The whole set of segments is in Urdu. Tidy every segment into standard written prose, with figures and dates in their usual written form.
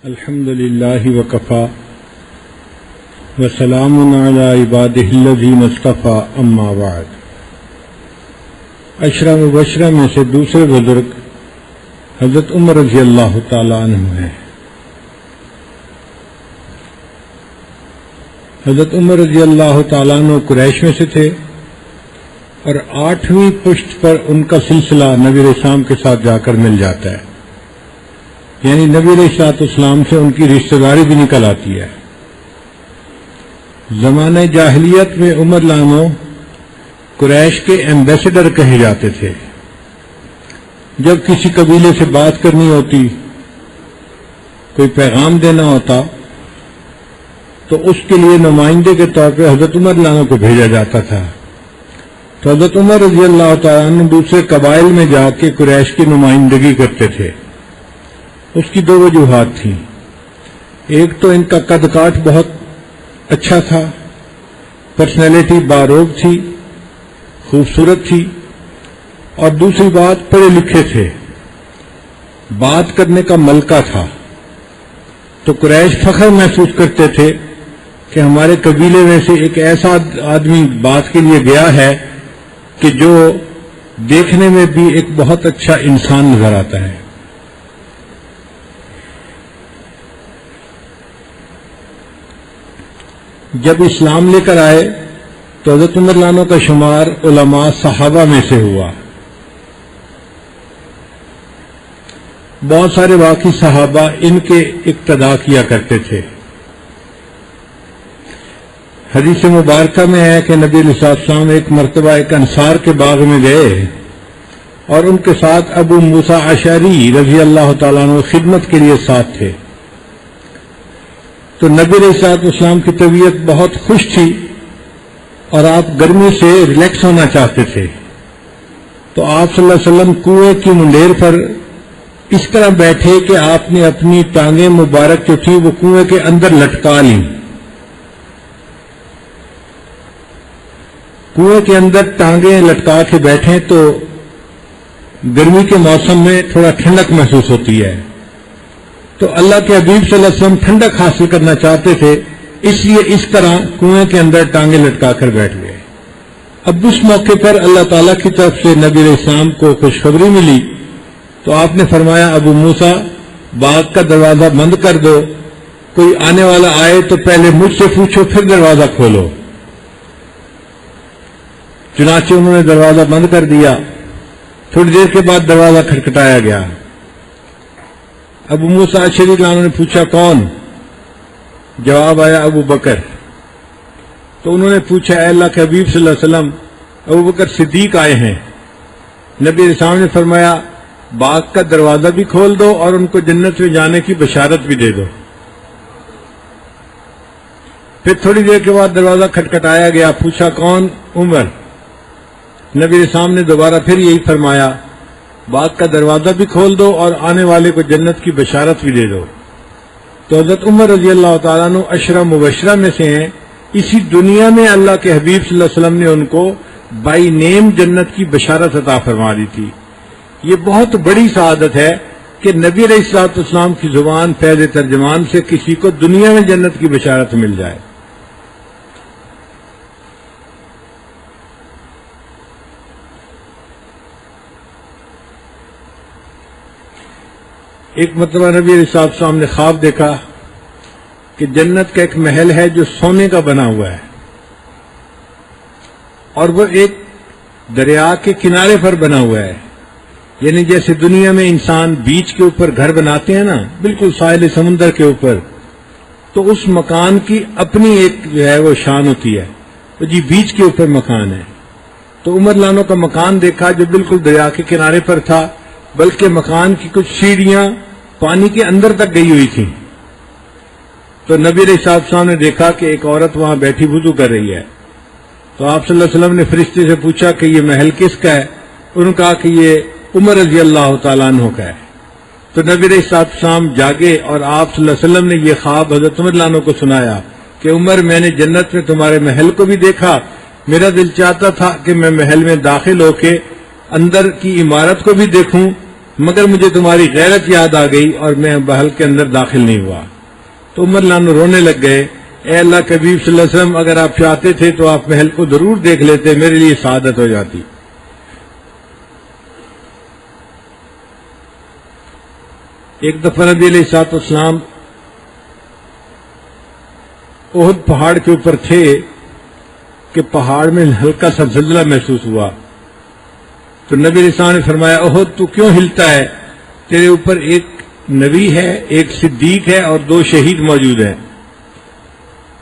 الحمد للہ وکفا وسلام علی عبادہ الذین اصطفیٰ اما بعد۔ عشرہ مبشرہ میں سے دوسرے بزرگ حضرت عمر رضی اللہ تعالیٰ عنہ ہیں۔ حضرت عمر رضی اللہ تعالیٰ عنہ قریش میں سے تھے اور 8ویں پشت پر ان کا سلسلہ نبی علیہ السلام کے ساتھ جا کر مل جاتا ہے، یعنی نبی علیہ السلام سے ان کی رشتہ داری بھی نکل آتی ہے۔ زمانہ جاہلیت میں عمر لانو قریش کے ایمبیسڈر کہے جاتے تھے۔ جب کسی قبیلے سے بات کرنی ہوتی، کوئی پیغام دینا ہوتا، تو اس کے لیے نمائندے کے طور پہ حضرت عمر لانو کو بھیجا جاتا تھا۔ تو حضرت عمر رضی اللہ تعالیٰ عنہ دوسرے قبائل میں جا کے قریش کی نمائندگی کرتے تھے۔ اس کی دو وجوہات تھیں، ایک تو ان کا قد کاٹ بہت اچھا تھا، پرسنالٹی باروب تھی، خوبصورت تھی، اور دوسری بات پڑھے لکھے تھے، بات کرنے کا ملکہ تھا۔ تو قریش فخر محسوس کرتے تھے کہ ہمارے قبیلے میں سے ایک ایسا آدمی بات کے لیے گیا ہے کہ جو دیکھنے میں بھی ایک بہت اچھا انسان نظر آتا ہے۔ جب اسلام لے کر آئے تو حضرت عمر لانو کا شمار علماء صحابہ میں سے ہوا۔ بہت سارے باقی صحابہ ان کے اقتدا کیا کرتے تھے۔ حدیث مبارکہ میں ہے کہ نبی علیہ السلام ایک مرتبہ ایک انصار کے باغ میں گئے اور ان کے ساتھ ابو موسیٰ اشعری رضی اللہ تعالیٰ عنہ خدمت کے لیے ساتھ تھے۔ تو نبی علیہ السلام کی طبیعت بہت خوش تھی اور آپ گرمی سے ریلیکس ہونا چاہتے تھے، تو آپ صلی اللہ علیہ وسلم کنویں کی منڈیر پر اس طرح بیٹھے کہ آپ نے اپنی ٹانگیں مبارک جو تھی وہ کنویں کے اندر لٹکا لیں۔ کنویں کے اندر ٹانگیں لٹکا کے بیٹھیں تو گرمی کے موسم میں تھوڑا ٹھنڈک محسوس ہوتی ہے، تو اللہ کے حبیب صلی اللہ علیہ وسلم ٹھنڈک حاصل کرنا چاہتے تھے، اس لیے اس طرح کنویں کے اندر ٹانگیں لٹکا کر بیٹھ گئے۔ اب اس موقع پر اللہ تعالیٰ کی طرف سے نبی علیہ السلام کو خوشخبری ملی، تو آپ نے فرمایا ابو موسیٰ باغ کا دروازہ بند کر دو، کوئی آنے والا آئے تو پہلے مجھ سے پوچھو پھر دروازہ کھولو۔ چنانچہ انہوں نے دروازہ بند کر دیا۔ تھوڑی دیر کے بعد دروازہ کھٹکھٹایا گیا۔ ابو موسیٰ اشعری نے پوچھا کون؟ جواب آیا ابو بکر۔ تو انہوں نے پوچھا اے اللہ کے حبیب صلی اللہ علیہ وسلم، ابو بکر صدیق آئے ہیں۔ نبی علیہ السلام نے فرمایا باغ کا دروازہ بھی کھول دو اور ان کو جنت میں جانے کی بشارت بھی دے دو۔ پھر تھوڑی دیر کے بعد دروازہ کھٹکھٹایا گیا، پوچھا کون؟ عمر۔ نبی علیہ السلام نے دوبارہ پھر یہی فرمایا باغ کا دروازہ بھی کھول دو اور آنے والے کو جنت کی بشارت بھی دے دو۔ تو حضرت عمر رضی اللہ تعالیٰ عنہ عشرہ مبشرہ میں سے ہیں۔ اسی دنیا میں اللہ کے حبیب صلی اللہ علیہ وسلم نے ان کو بائی نیم جنت کی بشارت عطا فرما دی تھی۔ یہ بہت بڑی سعادت ہے کہ نبی علیہ السلام کی زبان فیض ترجمان سے کسی کو دنیا میں جنت کی بشارت مل جائے۔ ایک مرتبہ نبی علیہ السلام نے خواب دیکھا کہ جنت کا ایک محل ہے جو سونے کا بنا ہوا ہے، اور وہ ایک دریا کے کنارے پر بنا ہوا ہے، یعنی جیسے دنیا میں انسان بیچ کے اوپر گھر بناتے ہیں نا، بالکل ساحل سمندر کے اوپر، تو اس مکان کی اپنی ایک جو ہے وہ شان ہوتی ہے، تو جی بیچ کے اوپر مکان ہے۔ تو عمر لانو کا مکان دیکھا جو بالکل دریا کے کنارے پر تھا، بلکہ مکان کی کچھ سیڑھیاں پانی کے اندر تک گئی ہوئی تھیں۔ تو نبی علیہ السلام نے دیکھا کہ ایک عورت وہاں بیٹھی وضو کر رہی ہے۔ تو آپ صلی اللہ علیہ وسلم نے فرشتے سے پوچھا کہ یہ محل کس کا ہے؟ انہوں نے کہا کہ یہ عمر رضی اللہ تعالیٰ عنہ کا ہے۔ تو نبی علیہ السلام جاگے اور آپ صلی اللہ علیہ وسلم نے یہ خواب حضرت عمر عنہ کو سنایا کہ عمر میں نے جنت میں تمہارے محل کو بھی دیکھا، میرا دل چاہتا تھا کہ میں محل میں داخل ہو کے اندر کی عمارت کو بھی دیکھوں مگر مجھے تمہاری غیرت یاد آ گئی اور میں محل کے اندر داخل نہیں ہوا۔ تو عمر لانو رونے لگ گئے، اے اللہ کے حبیب صلی اللہ علیہ وسلم، اگر آپ چاہتے تھے تو آپ محل کو ضرور دیکھ لیتے، میرے لیے سعادت ہو جاتی۔ ایک دفعہ نبی علیہ الصلوۃ والسلام احد پہاڑ کے اوپر تھے کہ پہاڑ میں ہلکا سا زلزلہ محسوس ہوا، تو نبی علیہ السلام نے فرمایا، احد تو کیوں ہلتا ہے؟ تیرے اوپر ایک نبی ہے، ایک صدیق ہے اور 2 شہید موجود ہیں۔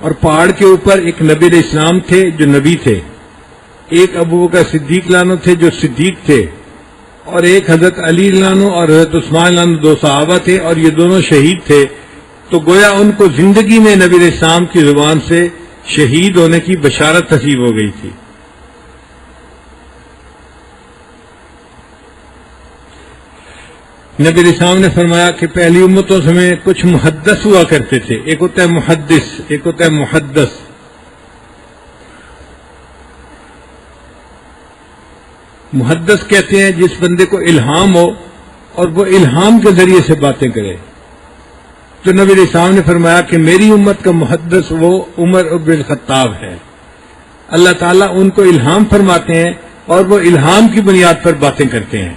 اور پہاڑ کے اوپر ایک نبی علیہ السلام تھے جو نبی تھے، ایک ابو بکر صدیق لانو تھے جو صدیق تھے، اور ایک حضرت علی لانو اور حضرت عثمان لانو 2 صحابہ تھے، اور یہ دونوں شہید تھے۔ تو گویا ان کو زندگی میں نبی علیہ السلام کی زبان سے شہید ہونے کی بشارت نصیب ہو گئی تھی۔ نبی علیہ السلام نے فرمایا کہ پہلی امتوں میں کچھ محدث ہوا کرتے تھے، ایک ہوتا ہے محدث، ایک ہوتا ہے محدث۔ محدث کہتے ہیں جس بندے کو الہام ہو اور وہ الہام کے ذریعے سے باتیں کرے۔ تو نبی علیہ السلام نے فرمایا کہ میری امت کا محدث وہ عمر بن الخطاب ہے، اللہ تعالیٰ ان کو الہام فرماتے ہیں اور وہ الہام کی بنیاد پر باتیں کرتے ہیں۔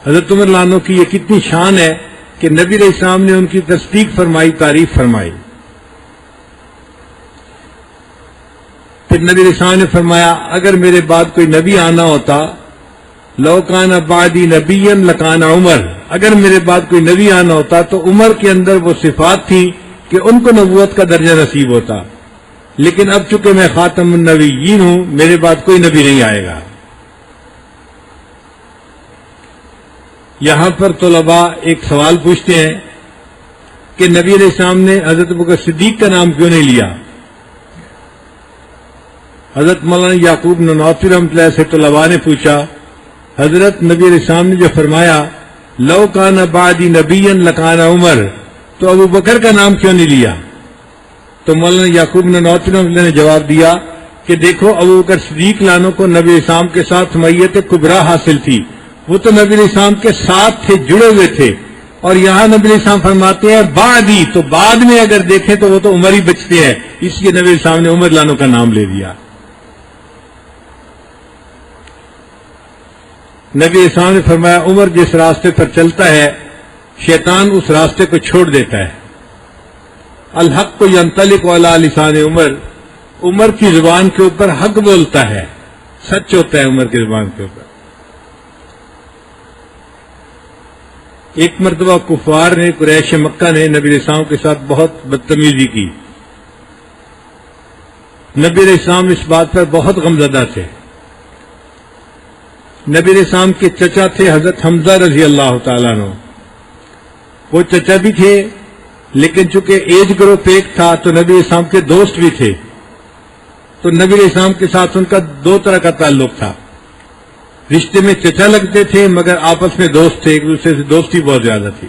حضرت عمر لانو کی یہ کتنی شان ہے کہ نبی علیہ السلام نے ان کی تصدیق فرمائی، تعریف فرمائی۔ پھر نبی علیہ السلام نے فرمایا اگر میرے بعد کوئی نبی آنا ہوتا، لو کان بعدی نبی لکان عمر، اگر میرے بعد کوئی نبی آنا ہوتا تو عمر کے اندر وہ صفات تھی کہ ان کو نبوت کا درجہ نصیب ہوتا، لیکن اب چونکہ میں خاتم النبیین ہوں، میرے بعد کوئی نبی نہیں آئے گا۔ یہاں پر طلباء ایک سوال پوچھتے ہیں کہ نبی علیہ السلام نے حضرت ابوبکر صدیق کا نام کیوں نہیں لیا؟ حضرت مولانا یعقوب ننوتوی رحمۃ اللہ سے طلباء نے پوچھا، حضرت نبی علیہ السلام نے جو فرمایا لو کان بعدی نبی لکان عمر، تو ابو بکر کا نام کیوں نہیں لیا؟ تو مولانا یعقوب ننوتوی رحمۃ اللہ نے جواب دیا کہ دیکھو ابو بکر صدیق لانو کو نبی علیہ السلام کے ساتھ میت کبریٰ حاصل تھی، وہ تو نبی علیہ السلام کے ساتھ تھے، جڑے ہوئے تھے، اور یہاں نبی علیہ السلام فرماتے ہیں بعدی، تو بعد میں اگر دیکھیں تو وہ تو عمر ہی بچتے ہیں، اس لیے نبی علیہ السلام نے عمر لانو کا نام لے دیا۔ نبی علیہ السلام نے فرمایا عمر جس راستے پر چلتا ہے شیطان اس راستے کو چھوڑ دیتا ہے۔ الحق ینطلق علی لسان عمر، عمر کی زبان کے اوپر حق بولتا ہے، سچ ہوتا ہے عمر کی زبان کے اوپر۔ ایک مرتبہ کفار نے، قریش مکہ نے نبی علیہ السلام کے ساتھ بہت بدتمیزی کی۔ نبی علیہ السلام اس بات پر بہت غمزدہ تھے۔ نبی علیہ السلام کے چچا تھے حضرت حمزہ رضی اللہ تعالیٰ عنہ، وہ چچا بھی تھے لیکن چونکہ ایج گروپ ایک تھا تو نبی علیہ السلام کے دوست بھی تھے، تو نبی علیہ السلام کے ساتھ ان کا 2 طرح کا تعلق تھا، رشتے میں چچا لگتے تھے مگر آپس میں دوست تھے، ایک دوسرے سے دوستی بہت زیادہ تھی۔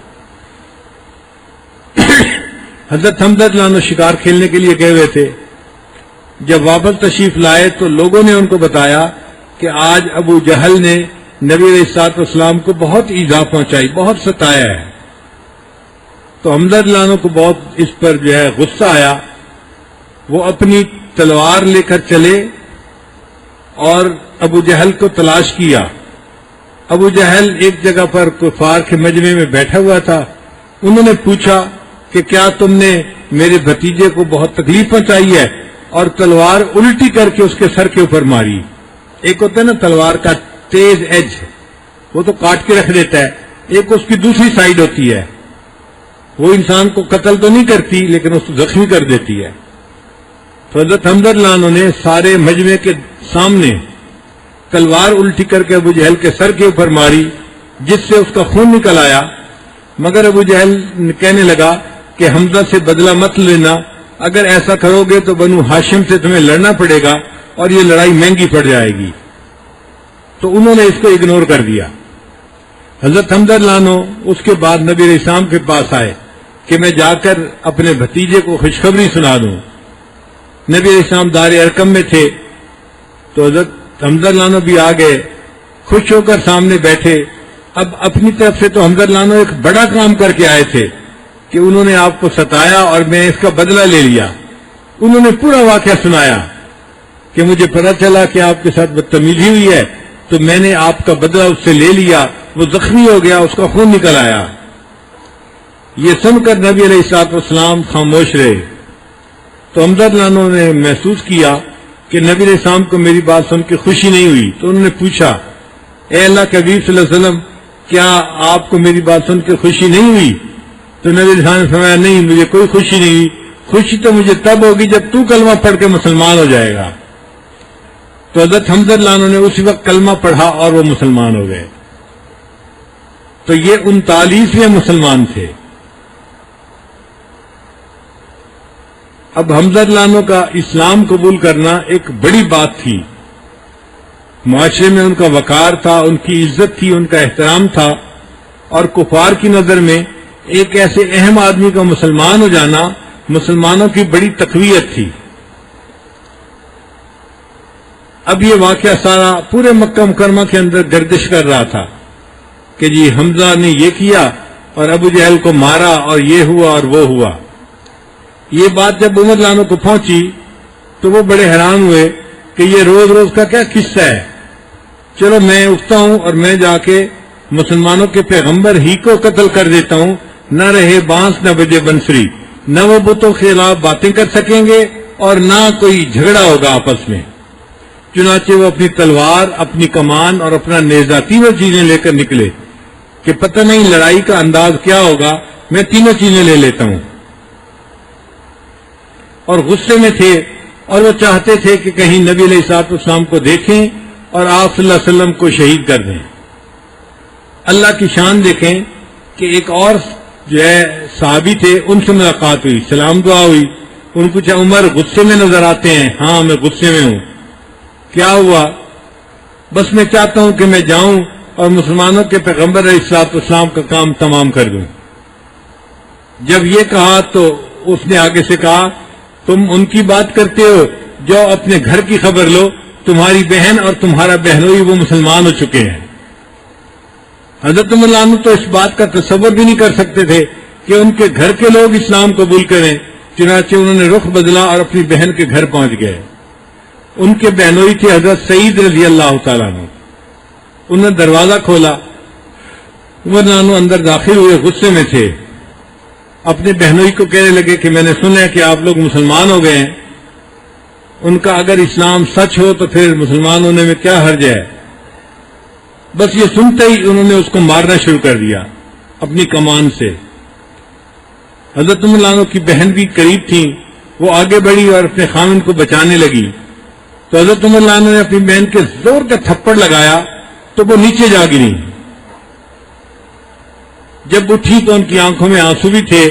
حضرت حمزہ رضی اللہ عنہ شکار کھیلنے کے لیے گئے ہوئے تھے، جب واپس تشریف لائے تو لوگوں نے ان کو بتایا کہ آج ابو جہل نے نبی علیہ الصلوۃ والسلام کو بہت ایذا پہنچائی، بہت ستایا ہے۔ تو حمزہ رضی اللہ عنہ کو بہت اس پر جو ہے غصہ آیا، وہ اپنی تلوار لے کر چلے اور ابو جہل کو تلاش کیا۔ ابو جہل ایک جگہ پر کفار کے مجمع میں بیٹھا ہوا تھا، انہوں نے پوچھا کہ کیا تم نے میرے بھتیجے کو بہت تکلیف پہنچائی ہے، اور تلوار الٹی کر کے اس کے سر کے اوپر ماری۔ ایک ہوتا ہے نا تلوار کا تیز ایج، وہ تو کاٹ کے رکھ دیتا ہے، ایک اس کی دوسری سائیڈ ہوتی ہے، وہ انسان کو قتل تو نہیں کرتی لیکن اس کو زخمی کر دیتی ہے۔ تو حضرت حمزہ رضی اللہ عنہ نے سارے مجمع کے سامنے تلوار الٹی کر کے ابو جہل کے سر کے اوپر ماری، جس سے اس کا خون نکل آیا، مگر ابو جہل کہنے لگا کہ حمزہ سے بدلہ مت لینا، اگر ایسا کرو گے تو بنو ہاشم سے تمہیں لڑنا پڑے گا اور یہ لڑائی مہنگی پڑ جائے گی۔ تو انہوں نے اس کو اگنور کر دیا۔ حضرت حمزہ رضی اللہ عنہ اس کے بعد نبی علیہ السلام کے پاس آئے کہ میں جا کر اپنے بھتیجے کو خوشخبری سنا دوں۔ نبی علیہ السلام دار ارقم میں تھے تو حضرت حمزہ رضی اللہ عنہ بھی آ گئے، خوش ہو کر سامنے بیٹھے، اب اپنی طرف سے تو حمزہ لانو ایک بڑا کام کر کے آئے تھے کہ انہوں نے آپ کو ستایا اور میں اس کا بدلہ لے لیا. انہوں نے پورا واقعہ سنایا کہ مجھے پتا چلا کہ آپ کے ساتھ بدتمیزی ہوئی ہے تو میں نے آپ کا بدلہ اس سے لے لیا. وہ زخمی ہو گیا, اس کا خون نکل آیا. یہ سن کر نبی علیہ الصلوۃ والسلام خاموش رہے. تو حمزہ لانو نے محسوس کیا کہ نبی علیہ السلام کو میری بات سن کے خوشی نہیں ہوئی. تو انہوں نے پوچھا, اے اللہ کے حبیب صلی اللہ علیہ وسلم, کیا آپ کو میری بات سن کے خوشی نہیں ہوئی؟ تو نبی علیہ السلام نے فرمایا, نہیں, مجھے کوئی خوشی نہیں ہوئی. خوشی تو مجھے تب ہوگی جب تو کلمہ پڑھ کے مسلمان ہو جائے گا. تو حضرت حمزہ لانو نے اسی وقت کلمہ پڑھا اور وہ مسلمان ہو گئے. تو یہ 39ویں مسلمان تھے. اب حمزہ لانو کا اسلام قبول کرنا ایک بڑی بات تھی. معاشرے میں ان کا وقار تھا, ان کی عزت تھی, ان کا احترام تھا, اور کفار کی نظر میں ایک ایسے اہم آدمی کا مسلمان ہو جانا مسلمانوں کی بڑی تقویت تھی. اب یہ واقعہ سارا پورے مکہ مکرمہ کے اندر گردش کر رہا تھا کہ جی حمزہ نے یہ کیا اور ابو جہل کو مارا اور یہ ہوا اور وہ ہوا. یہ بات جب عمر لانو کو پہنچی تو وہ بڑے حیران ہوئے کہ یہ روز روز کا کیا قصہ ہے. چلو میں اٹھتا ہوں اور میں جا کے مسلمانوں کے پیغمبر ہی کو قتل کر دیتا ہوں. نہ رہے بانس نہ بجے بنسری, نہ وہ بتوں کے خلاف باتیں کر سکیں گے اور نہ کوئی جھگڑا ہوگا آپس میں. چنانچہ وہ اپنی تلوار, اپنی کمان اور اپنا نیزہ تینوں چیزیں لے کر نکلے کہ پتہ نہیں لڑائی کا انداز کیا ہوگا, میں تینوں چیزیں لے لیتا ہوں. اور غصے میں تھے اور وہ چاہتے تھے کہ کہیں نبی علیہ الصلوۃ والسلام کو دیکھیں اور آپ صلی اللہ علیہ وسلم کو شہید کر دیں. اللہ کی شان دیکھیں کہ ایک اور جو ہے صحابی تھے, ان سے ملاقات ہوئی, سلام دعا ہوئی. ان کو چاہے عمر غصے میں نظر آتے ہیں. ہاں میں غصے میں ہوں. کیا ہوا؟ بس میں چاہتا ہوں کہ میں جاؤں اور مسلمانوں کے پیغمبر علیہ الصلوۃ والسلام کا کام تمام کر دوں. جب یہ کہا تو اس نے آگے سے کہا, تم ان کی بات کرتے ہو جو اپنے گھر کی خبر لو, تمہاری بہن اور تمہارا بہنوئی وہ مسلمان ہو چکے ہیں. حضرت عمر لانو تو اس بات کا تصور بھی نہیں کر سکتے تھے کہ ان کے گھر کے لوگ اسلام قبول کریں. چنانچہ انہوں نے رخ بدلا اور اپنی بہن کے گھر پہنچ گئے. ان کے بہنوئی تھے حضرت سعید رضی اللہ تعالیٰ عنہ. انہوں نے دروازہ کھولا. عمر لانو اندر داخل ہوئے, غصے میں تھے. اپنے بہنوئی کو کہنے لگے کہ میں نے سنا ہے کہ آپ لوگ مسلمان ہو گئے ہیں. ان کا اگر اسلام سچ ہو تو پھر مسلمان ہونے میں کیا حرج ہے. بس یہ سنتے ہی انہوں نے اس کو مارنا شروع کر دیا اپنی کمان سے. حضرت عمر لانو کی بہن بھی قریب تھیں, وہ آگے بڑھی اور اپنے خامن کو بچانے لگی. تو حضرت عمر لانو نے اپنی بہن کے زور کا تھپڑ لگایا تو وہ نیچے جا گری. جب اٹھی تو ان کی آنکھوں میں آنسو بھی تھے,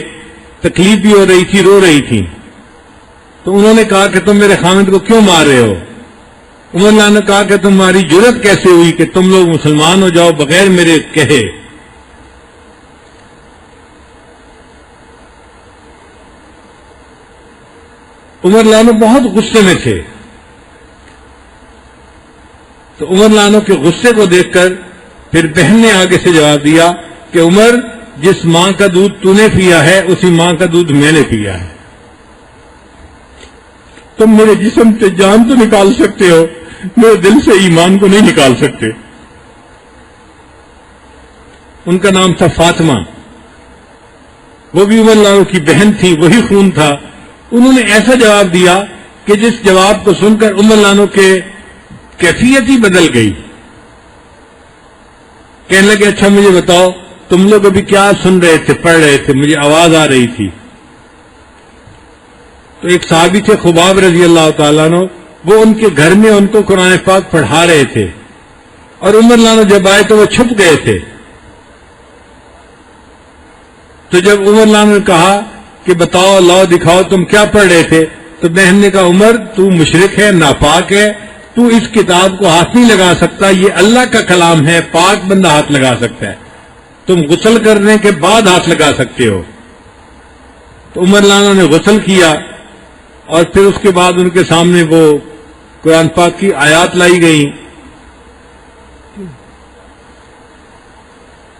تکلیف بھی ہو رہی تھی, رو رہی تھی. تو انہوں نے کہا کہ تم میرے خامد کو کیوں مار رہے ہو؟ عمر لانو نے کہا کہ تمہاری جرت کیسے ہوئی کہ تم لوگ مسلمان ہو جاؤ بغیر میرے کہے. عمر لانو بہت غصے میں تھے. تو عمر لانو کے غصے کو دیکھ کر پھر بہن نے آگے سے جواب دیا کہ عمر, جس ماں کا دودھ تو نے پیا ہے اسی ماں کا دودھ میں نے پیا ہے. تم میرے جسم سے جان تو نکال سکتے ہو, میرے دل سے ایمان کو نہیں نکال سکتے. ان کا نام تھا فاطمہ, وہ بھی عمر لانو کی بہن تھی, وہی خون تھا. انہوں نے ایسا جواب دیا کہ جس جواب کو سن کر عمر لانو کے کیفیت ہی بدل گئی. کہنے لگے, اچھا مجھے بتاؤ تم لوگ ابھی کیا سن رہے تھے, پڑھ رہے تھے, مجھے آواز آ رہی تھی. تو ایک صحابی تھے خباب رضی اللہ تعالیٰ عنہ, وہ ان کے گھر میں ان کو قرآن پاک پڑھا رہے تھے. اور عمر لانو جب آئے تو وہ چھپ گئے تھے. تو جب عمر لانو نے کہا کہ بتاؤ, لاؤ دکھاؤ تم کیا پڑھ رہے تھے, تو بہن نے کہا, عمر تو مشرک ہے, ناپاک ہے, تو اس کتاب کو ہاتھ نہیں لگا سکتا, یہ اللہ کا کلام ہے, پاک بندہ ہاتھ لگا سکتا ہے, تم غسل کرنے کے بعد ہاتھ لگا سکتے ہو. تو عمر لانو نے غسل کیا اور پھر اس کے بعد ان کے سامنے وہ قرآن پاک کی آیات لائی گئیں.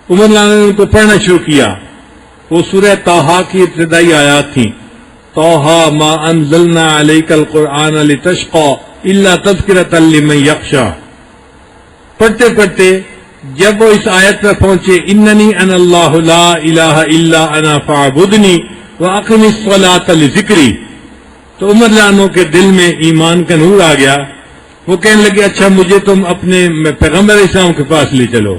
عمر لانا نے ان کو پڑھنا شروع کیا. وہ سورہ طٰہٰ کی ابتدائی آیات تھیں. طٰہٰ ما انزلنا علیک القرآن لتشقی الا تذکرۃ لمن یخشی. پڑھتے پڑھتے جب وہ اس آیت پر پہنچے اننی انا اللہ لا الہ الا انا فاعبدنی واقم الصلاۃ لذکری، تو عمر لانو کے دل میں ایمان کا نور آ گیا. وہ کہنے لگے اچھا مجھے تم اپنے پیغمبر اسلام کے پاس لے چلو.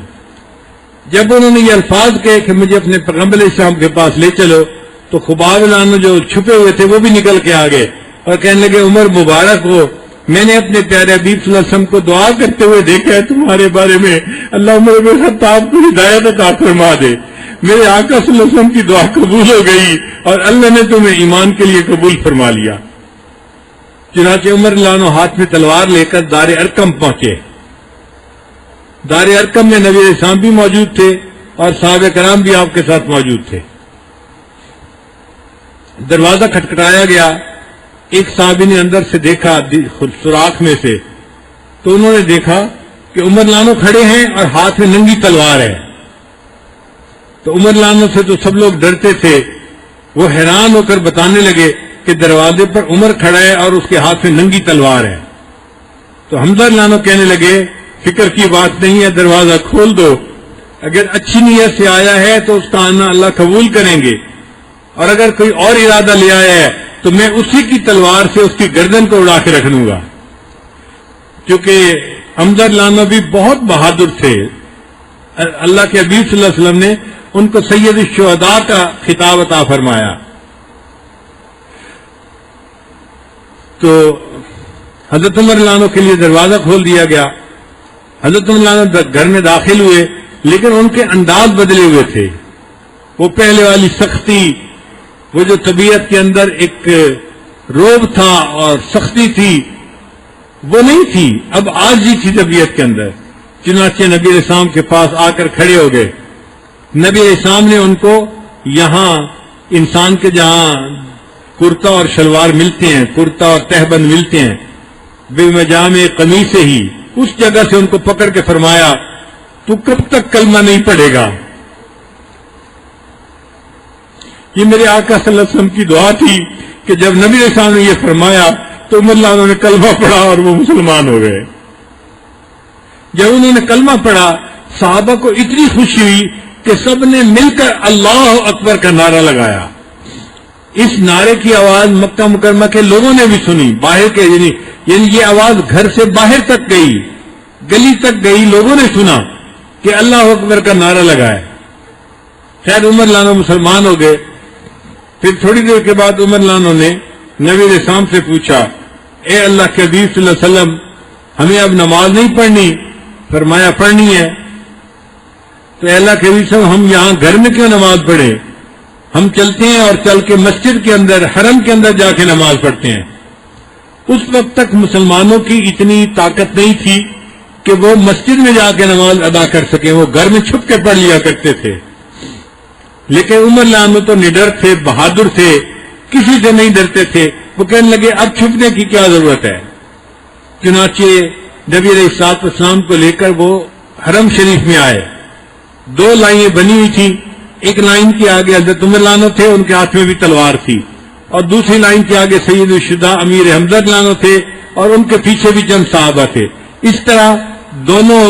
جب انہوں نے یہ الفاظ کہے کہ مجھے اپنے پیغمبر اسلام کے پاس لے چلو تو خباب لانو جو چھپے ہوئے تھے وہ بھی نکل کے آ گئے اور کہنے لگے عمر مبارک ہو، میں نے اپنے پیارے حبیب صلی اللہ علیہ وسلم کو دعا کرتے ہوئے دیکھا ہے تمہارے بارے میں، اللہ عمر بن خطاب کو ہدایت عطا فرما دے. میرے آقا صلی اللہ علیہ وسلم کی دعا قبول ہو گئی اور اللہ نے تمہیں ایمان کے لیے قبول فرما لیا. چنانچہ عمر لانو ہاتھ میں تلوار لے کر دار ارقم پہنچے. دار ارقم میں نبی علیہ السلام بھی موجود تھے اور صحابہ کرام بھی آپ کے ساتھ موجود تھے. دروازہ کھٹکھٹایا گیا. ایک صحابی نے اندر سے دیکھا سوراخ میں سے، تو انہوں نے دیکھا کہ عمر لانو کھڑے ہیں اور ہاتھ میں ننگی تلوار ہے. تو عمر لانو سے تو سب لوگ ڈرتے تھے. وہ حیران ہو کر بتانے لگے کہ دروازے پر عمر کھڑا ہے اور اس کے ہاتھ میں ننگی تلوار ہے. تو حمزہ لانو کہنے لگے فکر کی بات نہیں ہے، دروازہ کھول دو. اگر اچھی نیت سے آیا ہے تو اس کا آنا اللہ قبول کریں گے، اور اگر کوئی اور ارادہ لے آیا ہے تو میں اسی کی تلوار سے اس کی گردن کو اڑا کے رکھ لوں گا. کیونکہ حمزہ لانو بھی بہت بہادر تھے. اللہ کے حبیب صلی اللہ علیہ وسلم نے ان کو سید الشہداء کا خطاب عطا فرمایا. تو حضرت عمر لانو کے لیے دروازہ کھول دیا گیا. حضرت عمر لانو گھر میں داخل ہوئے، لیکن ان کے انداز بدلے ہوئے تھے. وہ پہلے والی سختی، وہ جو طبیعت کے اندر ایک روب تھا اور سختی تھی وہ نہیں تھی. اب عاجزی تھی طبیعت کے اندر. چنانچہ نبی علیہ السلام کے پاس آ کر کھڑے ہو گئے. نبی علیہ السلام نے ان کو یہاں انسان کے جہاں کرتا اور شلوار ملتے ہیں، کرتا اور تہبند ملتے ہیں، بے مجامع قمیص سے ہی اس جگہ سے ان کو پکڑ کے فرمایا تو کب تک کلمہ نہیں پڑھے گا؟ یہ میرے آقا صلی اللہ علیہ وسلم کی دعا تھی کہ جب نبی علیہ السلام نے یہ فرمایا تو عمر لانو نے کلمہ پڑھا اور وہ مسلمان ہو گئے. جب انہوں نے کلمہ پڑھا صحابہ کو اتنی خوشی ہوئی کہ سب نے مل کر اللہ اکبر کا نعرہ لگایا. اس نعرے کی آواز مکہ مکرمہ کے لوگوں نے بھی سنی. باہر کے یعنی یہ آواز گھر سے باہر تک گئی، گلی تک گئی، لوگوں نے سنا کہ اللہ اکبر کا نعرہ لگایا. خیر عمر لانو مسلمان ہو گئے. پھر تھوڑی دیر کے بعد عمر لانو نے نبی علیہ السلام سے پوچھا اے اللہ کے حبیب صلی اللہ علیہ وسلم ہمیں اب نماز نہیں پڑھنی؟ فرمایا پڑھنی ہے. تو اے اللہ کے حبیب صلی اللہ علیہ وسلم ہم یہاں گھر میں کیوں نماز پڑھیں؟ ہم چلتے ہیں اور چل کے مسجد کے اندر حرم کے اندر جا کے نماز پڑھتے ہیں. اس وقت تک مسلمانوں کی اتنی طاقت نہیں تھی کہ وہ مسجد میں جا کے نماز ادا کر سکیں. وہ گھر میں چھپ کے پڑھ لیا کرتے تھے. لیکن عمر لانو تو نڈر تھے، بہادر تھے، کسی سے نہیں ڈرتے تھے. وہ کہنے لگے اب چھپنے کی کیا ضرورت ہے. چنانچہ نبی علیہ الصلوۃ والسلام کو لے کر وہ حرم شریف میں آئے. 2 لائنیں بنی ہوئی تھیں. ایک لائن کے آگے حضرت عمر لانو تھے، ان کے ہاتھ میں بھی تلوار تھی، اور دوسری لائن کے آگے سید الشہداء امیر حمزہ لانو تھے اور ان کے پیچھے بھی چند صحابہ تھے. اس طرح دونوں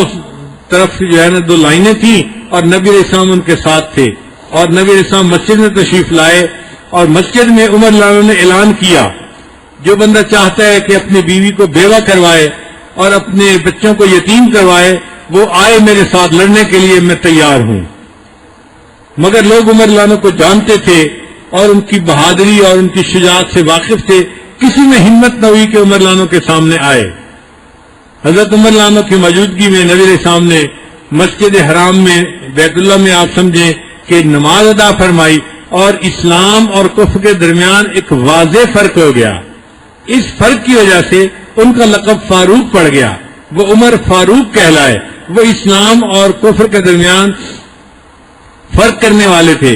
طرف جو ہے نا 2 لائنیں تھیں اور نبی علیہ السلام ان کے ساتھ تھے. اور نبی علیہ السلام مسجد میں تشریف لائے اور مسجد میں عمر لانو نے اعلان کیا جو بندہ چاہتا ہے کہ اپنی بیوی کو بیوہ کروائے اور اپنے بچوں کو یتیم کروائے وہ آئے میرے ساتھ لڑنے کے لیے، میں تیار ہوں. مگر لوگ عمر لانو کو جانتے تھے اور ان کی بہادری اور ان کی شجاعت سے واقف تھے. کسی میں ہمت نہ ہوئی کہ عمر لانو کے سامنے آئے. حضرت عمر لانو کی موجودگی میں نبی علیہ السلام نے مسجد حرام میں بیت اللہ میں آپ سمجھیں کہ نماز ادا فرمائی اور اسلام اور کفر کے درمیان ایک واضح فرق ہو گیا. اس فرق کی وجہ سے ان کا لقب فاروق پڑ گیا. وہ عمر فاروق کہلائے. وہ اسلام اور کفر کے درمیان فرق کرنے والے تھے.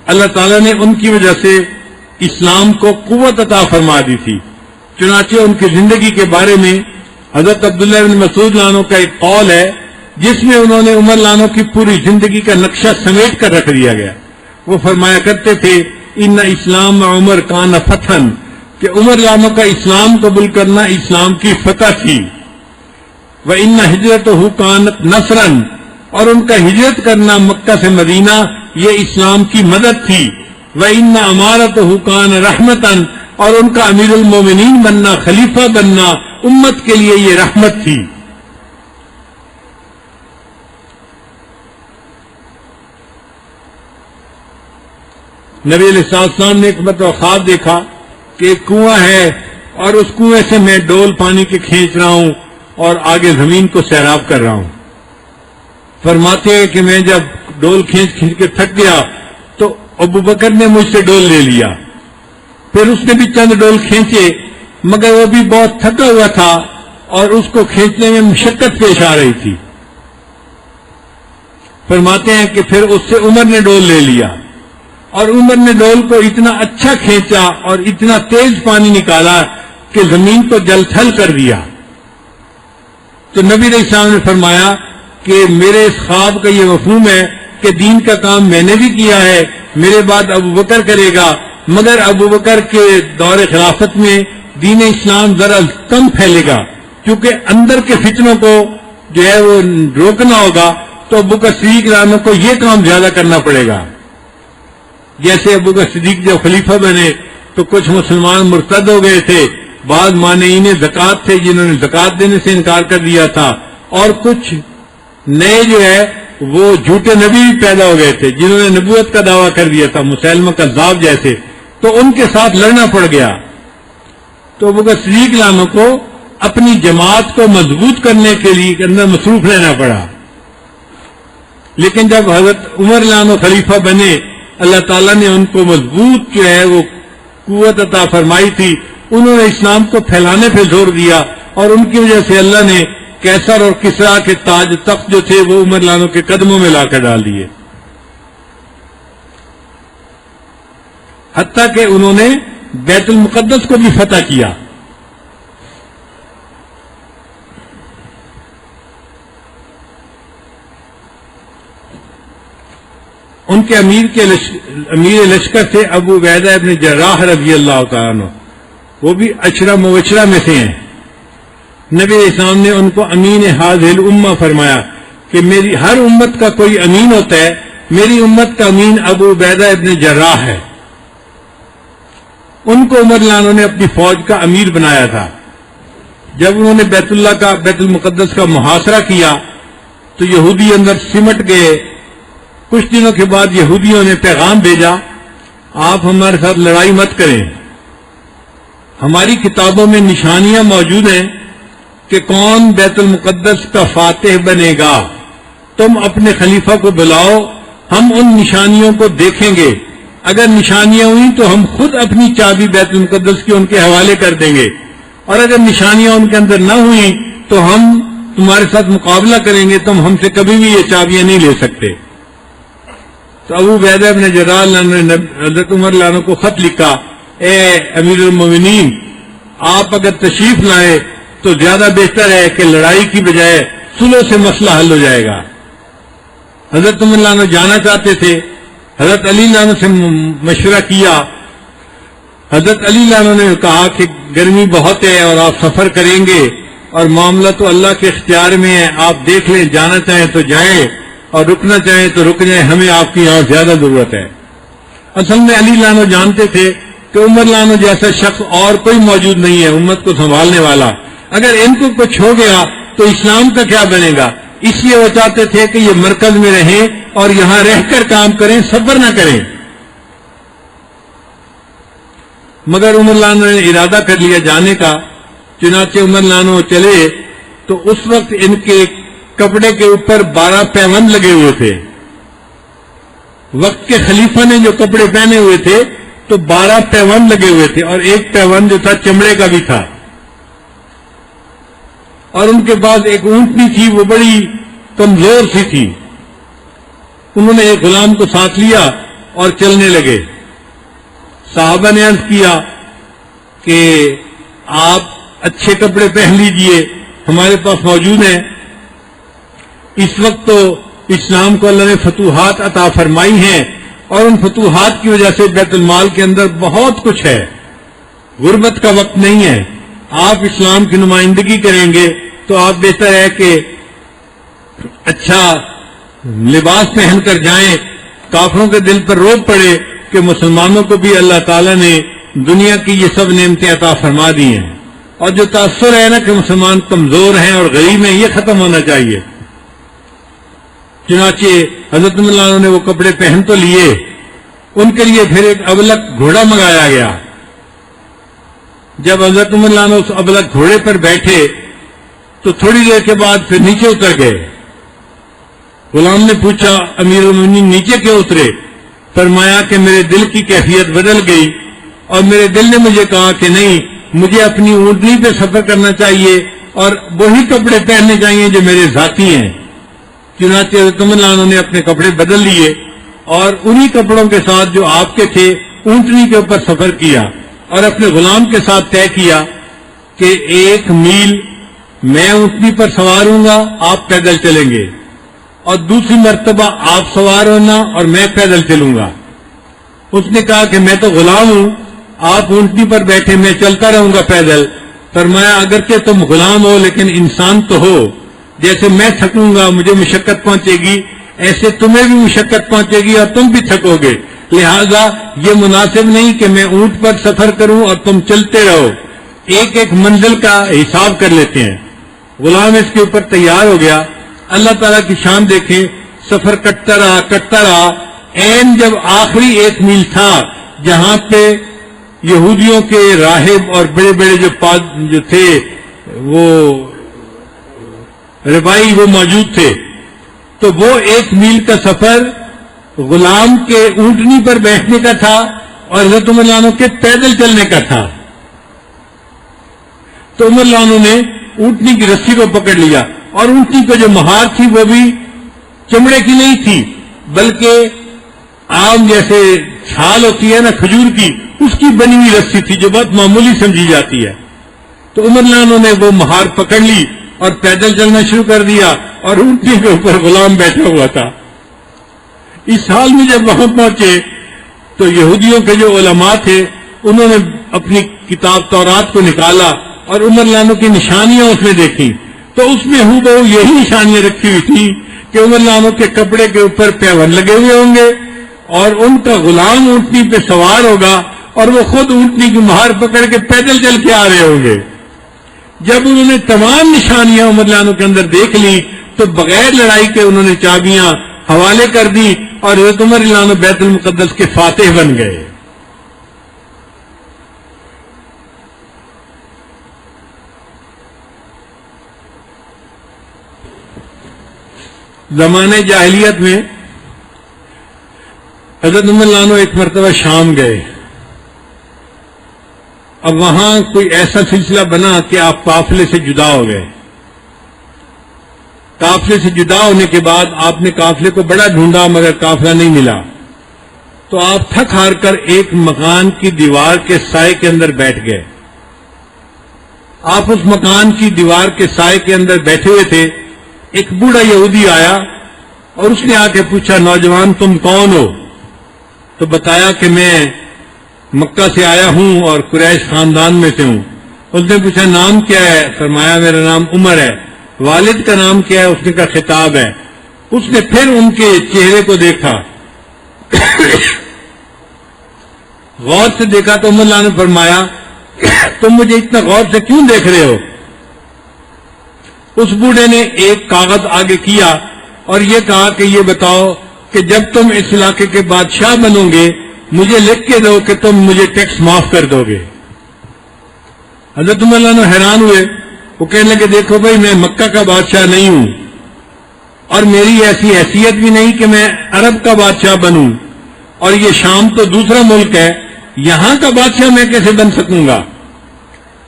اللہ تعالیٰ نے ان کی وجہ سے اسلام کو قوت عطا فرما دی تھی. چنانچہ ان کی زندگی کے بارے میں حضرت عبداللہ بن مسعود لانو کا ایک قول ہے جس میں انہوں نے عمر لانو کی پوری زندگی کا نقشہ سمیٹ کر رکھ دیا گیا. وہ فرمایا کرتے تھے ان اسلام عمر کان فتحن، کہ عمر لانو کا اسلام قبول کرنا اسلام کی فتح تھی. وَإِنَّ هِجْرَتَهُ كَانَتْ نَصْرًا، اور ان کا ہجرت کرنا مکہ سے مدینہ یہ اسلام کی مدد تھی. وَإِنَّ أَمَارَتَهُ كَانَ رَحْمَةً، اور ان کا امیر المومنین بننا، خلیفہ بننا امت کے لیے یہ رحمت تھی. نبی علیہ السلام نے ایک مرتبہ خواب دیکھا کہ ایک کنواں ہے اور اس کنویں سے میں ڈول پانی کے کھینچ رہا ہوں اور آگے زمین کو سیراب کر رہا ہوں. فرماتے ہیں کہ میں جب ڈول کھینچ کے تھک گیا تو ابو بکر نے مجھ سے ڈول لے لیا. پھر اس نے بھی چند ڈول کھینچے، مگر وہ بھی بہت تھکا ہوا تھا اور اس کو کھینچنے میں مشقت پیش آ رہی تھی. فرماتے ہیں کہ پھر اس سے عمر نے ڈول لے لیا اور عمر نے ڈول کو اتنا اچھا کھینچا اور اتنا تیز پانی نکالا کہ زمین کو جل تھل کر دیا. تو نبی علیہ السلام نے فرمایا کہ میرے اس خواب کا یہ مفہوم ہے کہ دین کا کام میں نے بھی کیا ہے، میرے بعد ابو بکر کرے گا، مگر ابو بکر کے دور خلافت میں دین اسلام ذرا کم پھیلے گا، کیونکہ اندر کے فتنوں کو جو ہے وہ روکنا ہوگا. تو ابو بکر صدیق رانو کو یہ کام زیادہ کرنا پڑے گا. جیسے ابو بکر صدیق جب خلیفہ بنے تو کچھ مسلمان مرتد ہو گئے تھے، بعض مانعین زکوٰۃ تھے جنہوں نے زکوٰۃ دینے سے انکار کر دیا تھا، اور کچھ نئے جو ہے وہ جھوٹے نبی بھی پیدا ہو گئے تھے جنہوں نے نبوت کا دعویٰ کر دیا تھا، مسلمہ کذاب جیسے، تو ان کے ساتھ لڑنا پڑ گیا. تو ابو بکر صدیق عنہ کو اپنی جماعت کو مضبوط کرنے کے لیے اندر مصروف رہنا پڑا. لیکن جب حضرت عمر عنہ خلیفہ بنے، اللہ تعالیٰ نے ان کو مضبوط جو ہے وہ قوت عطا فرمائی تھی، انہوں نے اسلام کو پھیلانے پہ زور دیا، اور ان کی وجہ سے اللہ نے کیسر اور کسرا کے تاج تخت جو تھے وہ عمر لانو کے قدموں میں لا کر ڈال دیے. حتیٰ کہ انہوں نے بیت المقدس کو بھی فتح کیا. ان کے امیر لشکر تھے ابو عبیدہ ابن جراح رضی اللہ تعالیٰ عنہ، وہ بھی اشرا مبشرہ میں سے ہیں. نبی علیہ السلام نے ان کو امین حاضر الامہ فرمایا کہ میری ہر امت کا کوئی امین ہوتا ہے، میری امت کا امین ابو عبیدہ ابن جراح ہے. ان کو عمر عنہ نے اپنی فوج کا امیر بنایا تھا. جب انہوں نے بیت المقدس کا محاصرہ کیا تو یہودی اندر سمٹ گئے. کچھ دنوں کے بعد یہودیوں نے پیغام بھیجا، آپ ہمارے ساتھ لڑائی مت کریں، ہماری کتابوں میں نشانیاں موجود ہیں کہ کون بیت المقدس کا فاتح بنے گا، تم اپنے خلیفہ کو بلاؤ، ہم ان نشانیوں کو دیکھیں گے، اگر نشانیاں ہوئیں تو ہم خود اپنی چابی بیت المقدس کی ان کے حوالے کر دیں گے، اور اگر نشانیاں ان کے اندر نہ ہوئیں تو ہم تمہارے ساتھ مقابلہ کریں گے، تم ہم سے کبھی بھی یہ چابیاں نہیں لے سکتے. تو ابو عبیدہ ابن جراح نے حضرت عمر عنہ کو خط لکھا، اے امیر المومنین، آپ اگر تشریف لائیں تو زیادہ بہتر ہے کہ لڑائی کی بجائے صلح سے مسئلہ حل ہو جائے گا. حضرت عمر عنہ جانا چاہتے تھے، حضرت علی عنہ سے مشورہ کیا. حضرت علی عنہ نے کہا کہ گرمی بہت ہے اور آپ سفر کریں گے اور معاملہ تو اللہ کے اختیار میں ہے، آپ دیکھ لیں، جانا چاہیں تو جائیں اور رکنا چاہیں تو رک جائیں، ہمیں آپ کی یہاں زیادہ ضرورت ہے. اصل میں علی عنہ جانتے تھے کہ عمر عنہ جیسا شخص اور کوئی موجود نہیں ہے امت کو سنبھالنے والا، اگر ان کو کچھ ہو گیا تو اسلام کا کیا بنے گا. اس لیے وہ چاہتے تھے کہ یہ مرکز میں رہیں اور یہاں رہ کر کام کریں، سفر نہ کریں. مگر عمر عنہ نے ارادہ کر لیا جانے کا. چنانچہ عمر عنہ چلے تو اس وقت ان کے کپڑے کے اوپر 12 پیوند لگے ہوئے تھے. وقت کے خلیفہ نے جو کپڑے پہنے ہوئے تھے تو 12 پیوند لگے ہوئے تھے، اور ایک پیوند جو تھا چمڑے کا بھی تھا. اور ان کے پاس ایک اونٹنی تھی، وہ بڑی کمزور سی تھی. انہوں نے ایک غلام کو ساتھ لیا اور چلنے لگے. صحابہ نے عرض کیا کہ آپ اچھے کپڑے پہن لیجئے، ہمارے پاس موجود ہیں. اس وقت تو اسلام کو اللہ نے فتوحات عطا فرمائی ہیں اور ان فتوحات کی وجہ سے بیت المال کے اندر بہت کچھ ہے. غربت کا وقت نہیں ہے. آپ اسلام کی نمائندگی کریں گے تو آپ بہتر ہے کہ اچھا لباس پہن کر جائیں. کافروں کے دل پر روب پڑے کہ مسلمانوں کو بھی اللہ تعالیٰ نے دنیا کی یہ سب نعمتیں عطا فرما دی ہیں, اور جو تاثر ہے نا کہ مسلمان کمزور ہیں اور غریب ہیں, یہ ختم ہونا چاہیے. چنانچہ حضرت عمر عنہ نے وہ کپڑے پہن تو لیے, ان کے لیے پھر ایک ابلک گھوڑا منگایا گیا. جب حضرت عمر عنہ اس ابلک گھوڑے پر بیٹھے تو تھوڑی دیر کے بعد پھر نیچے اتر گئے. غلام نے پوچھا امیر المومنین نیچے کیوں اترے؟ فرمایا کہ میرے دل کی کیفیت بدل گئی اور میرے دل نے مجھے کہا کہ نہیں, مجھے اپنی اونٹنی پہ سفر کرنا چاہیے اور وہی کپڑے پہننے چاہیے جو میرے ذاتی ہیں. چنانچہ حضرت عمر عنہ نے اپنے کپڑے بدل لیے اور انہی کپڑوں کے ساتھ جو آپ کے تھے اونٹنی کے اوپر سفر کیا اور اپنے غلام کے ساتھ طے کیا کہ 1 میل میں اونٹنی پر سوار ہوں گا, آپ پیدل چلیں گے, اور دوسری مرتبہ آپ سوار ہونا اور میں پیدل چلوں گا. اس نے کہا کہ میں تو غلام ہوں, آپ اونٹنی پر بیٹھے, میں چلتا رہوں گا پیدل. فرمایا اگرچہ تم غلام ہو لیکن انسان تو ہو, جیسے میں تھکوں گا مجھے مشقت پہنچے گی, ایسے تمہیں بھی مشقت پہنچے گی اور تم بھی تھکو گے, لہذا یہ مناسب نہیں کہ میں اونٹ پر سفر کروں اور تم چلتے رہو, ایک ایک منزل کا حساب کر لیتے ہیں. غلام اس کے اوپر تیار ہو گیا. اللہ تعالیٰ کی شان دیکھیں, سفر کٹتا رہا. عین جب آخری 1 میل تھا جہاں پہ یہودیوں کے راہب اور بڑے بڑے جو تھے وہ ربائی وہ موجود تھے, تو وہ 1 میل کا سفر غلام کے اونٹنی پر بیٹھنے کا تھا اور حضرت عمر عنہ کے پیدل چلنے کا تھا. تو عمر عنہ نے اونٹنی کی رسی کو پکڑ لیا, اور اونٹنی کو جو مہار تھی وہ بھی چمڑے کی نہیں تھی بلکہ عام جیسے چھال ہوتی ہے نا کھجور کی, اس کی بنی ہوئی رسی تھی جو بہت معمولی سمجھی جاتی ہے. تو عمر عنہ نے وہ مہار پکڑ لی اور پیدل چلنا شروع کر دیا, اور اونٹنی کے اوپر غلام بیٹھا ہوا تھا. اس حال میں جب وہاں پہنچے تو یہودیوں کے جو علماء تھے انہوں نے اپنی کتاب تورات کو نکالا اور عمر عنہ کی نشانیاں اس میں دیکھی, تو اس میں ہو بہو یہی نشانیاں رکھی ہوئی تھی کہ عمر عنہ کے کپڑے کے اوپر پیون لگے ہوئے ہوں گے اور ان کا غلام اونٹنی پہ سوار ہوگا اور وہ خود اونٹنی کی مہار پکڑ کے پیدل چل کے آ رہے ہوں گے. جب انہوں نے تمام نشانیاں عمر عنہ کے اندر دیکھ لی تو بغیر لڑائی کے انہوں نے چابیاں حوالے کر دی اور حضرت عمر عنہ بیت المقدس کے فاتح بن گئے. زمانے جاہلیت میں حضرت عمر عنہ ایک مرتبہ شام گئے. اب وہاں کوئی ایسا سلسلہ بنا کہ آپ قافلے سے جدا ہو گئے. قافلے سے جدا ہونے کے بعد آپ نے قافلے کو بڑا ڈھونڈا مگر قافلہ نہیں ملا, تو آپ تھک ہار کر ایک مکان کی دیوار کے سائے کے اندر بیٹھ گئے. آپ اس مکان کی دیوار کے سائے کے اندر بیٹھے ہوئے تھے. ایک بوڑھا یہودی آیا اور اس نے آ کے پوچھا, نوجوان تم کون ہو؟ تو بتایا کہ میں مکہ سے آیا ہوں اور قریش خاندان میں سے ہوں. اس نے پوچھا نام کیا ہے؟ فرمایا میرا نام عمر ہے. والد کا نام کیا ہے؟ اس نے کہا خطاب ہے. اس نے پھر ان کے چہرے کو دیکھا, غور سے دیکھا تو عمر عنہ نے فرمایا تم مجھے اتنا غور سے کیوں دیکھ رہے ہو؟ اس بوڑھے نے ایک کاغذ آگے کیا اور یہ کہا کہ یہ بتاؤ کہ جب تم اس علاقے کے بادشاہ بنو گے مجھے لکھ کے دو کہ تم مجھے ٹیکس معاف کر دو گے. حضرت عمر عنہ حیران ہوئے. وہ کہنے لگے دیکھو بھائی میں مکہ کا بادشاہ نہیں ہوں اور میری ایسی حیثیت بھی نہیں کہ میں عرب کا بادشاہ بنوں, اور یہ شام تو دوسرا ملک ہے, یہاں کا بادشاہ میں کیسے بن سکوں گا؟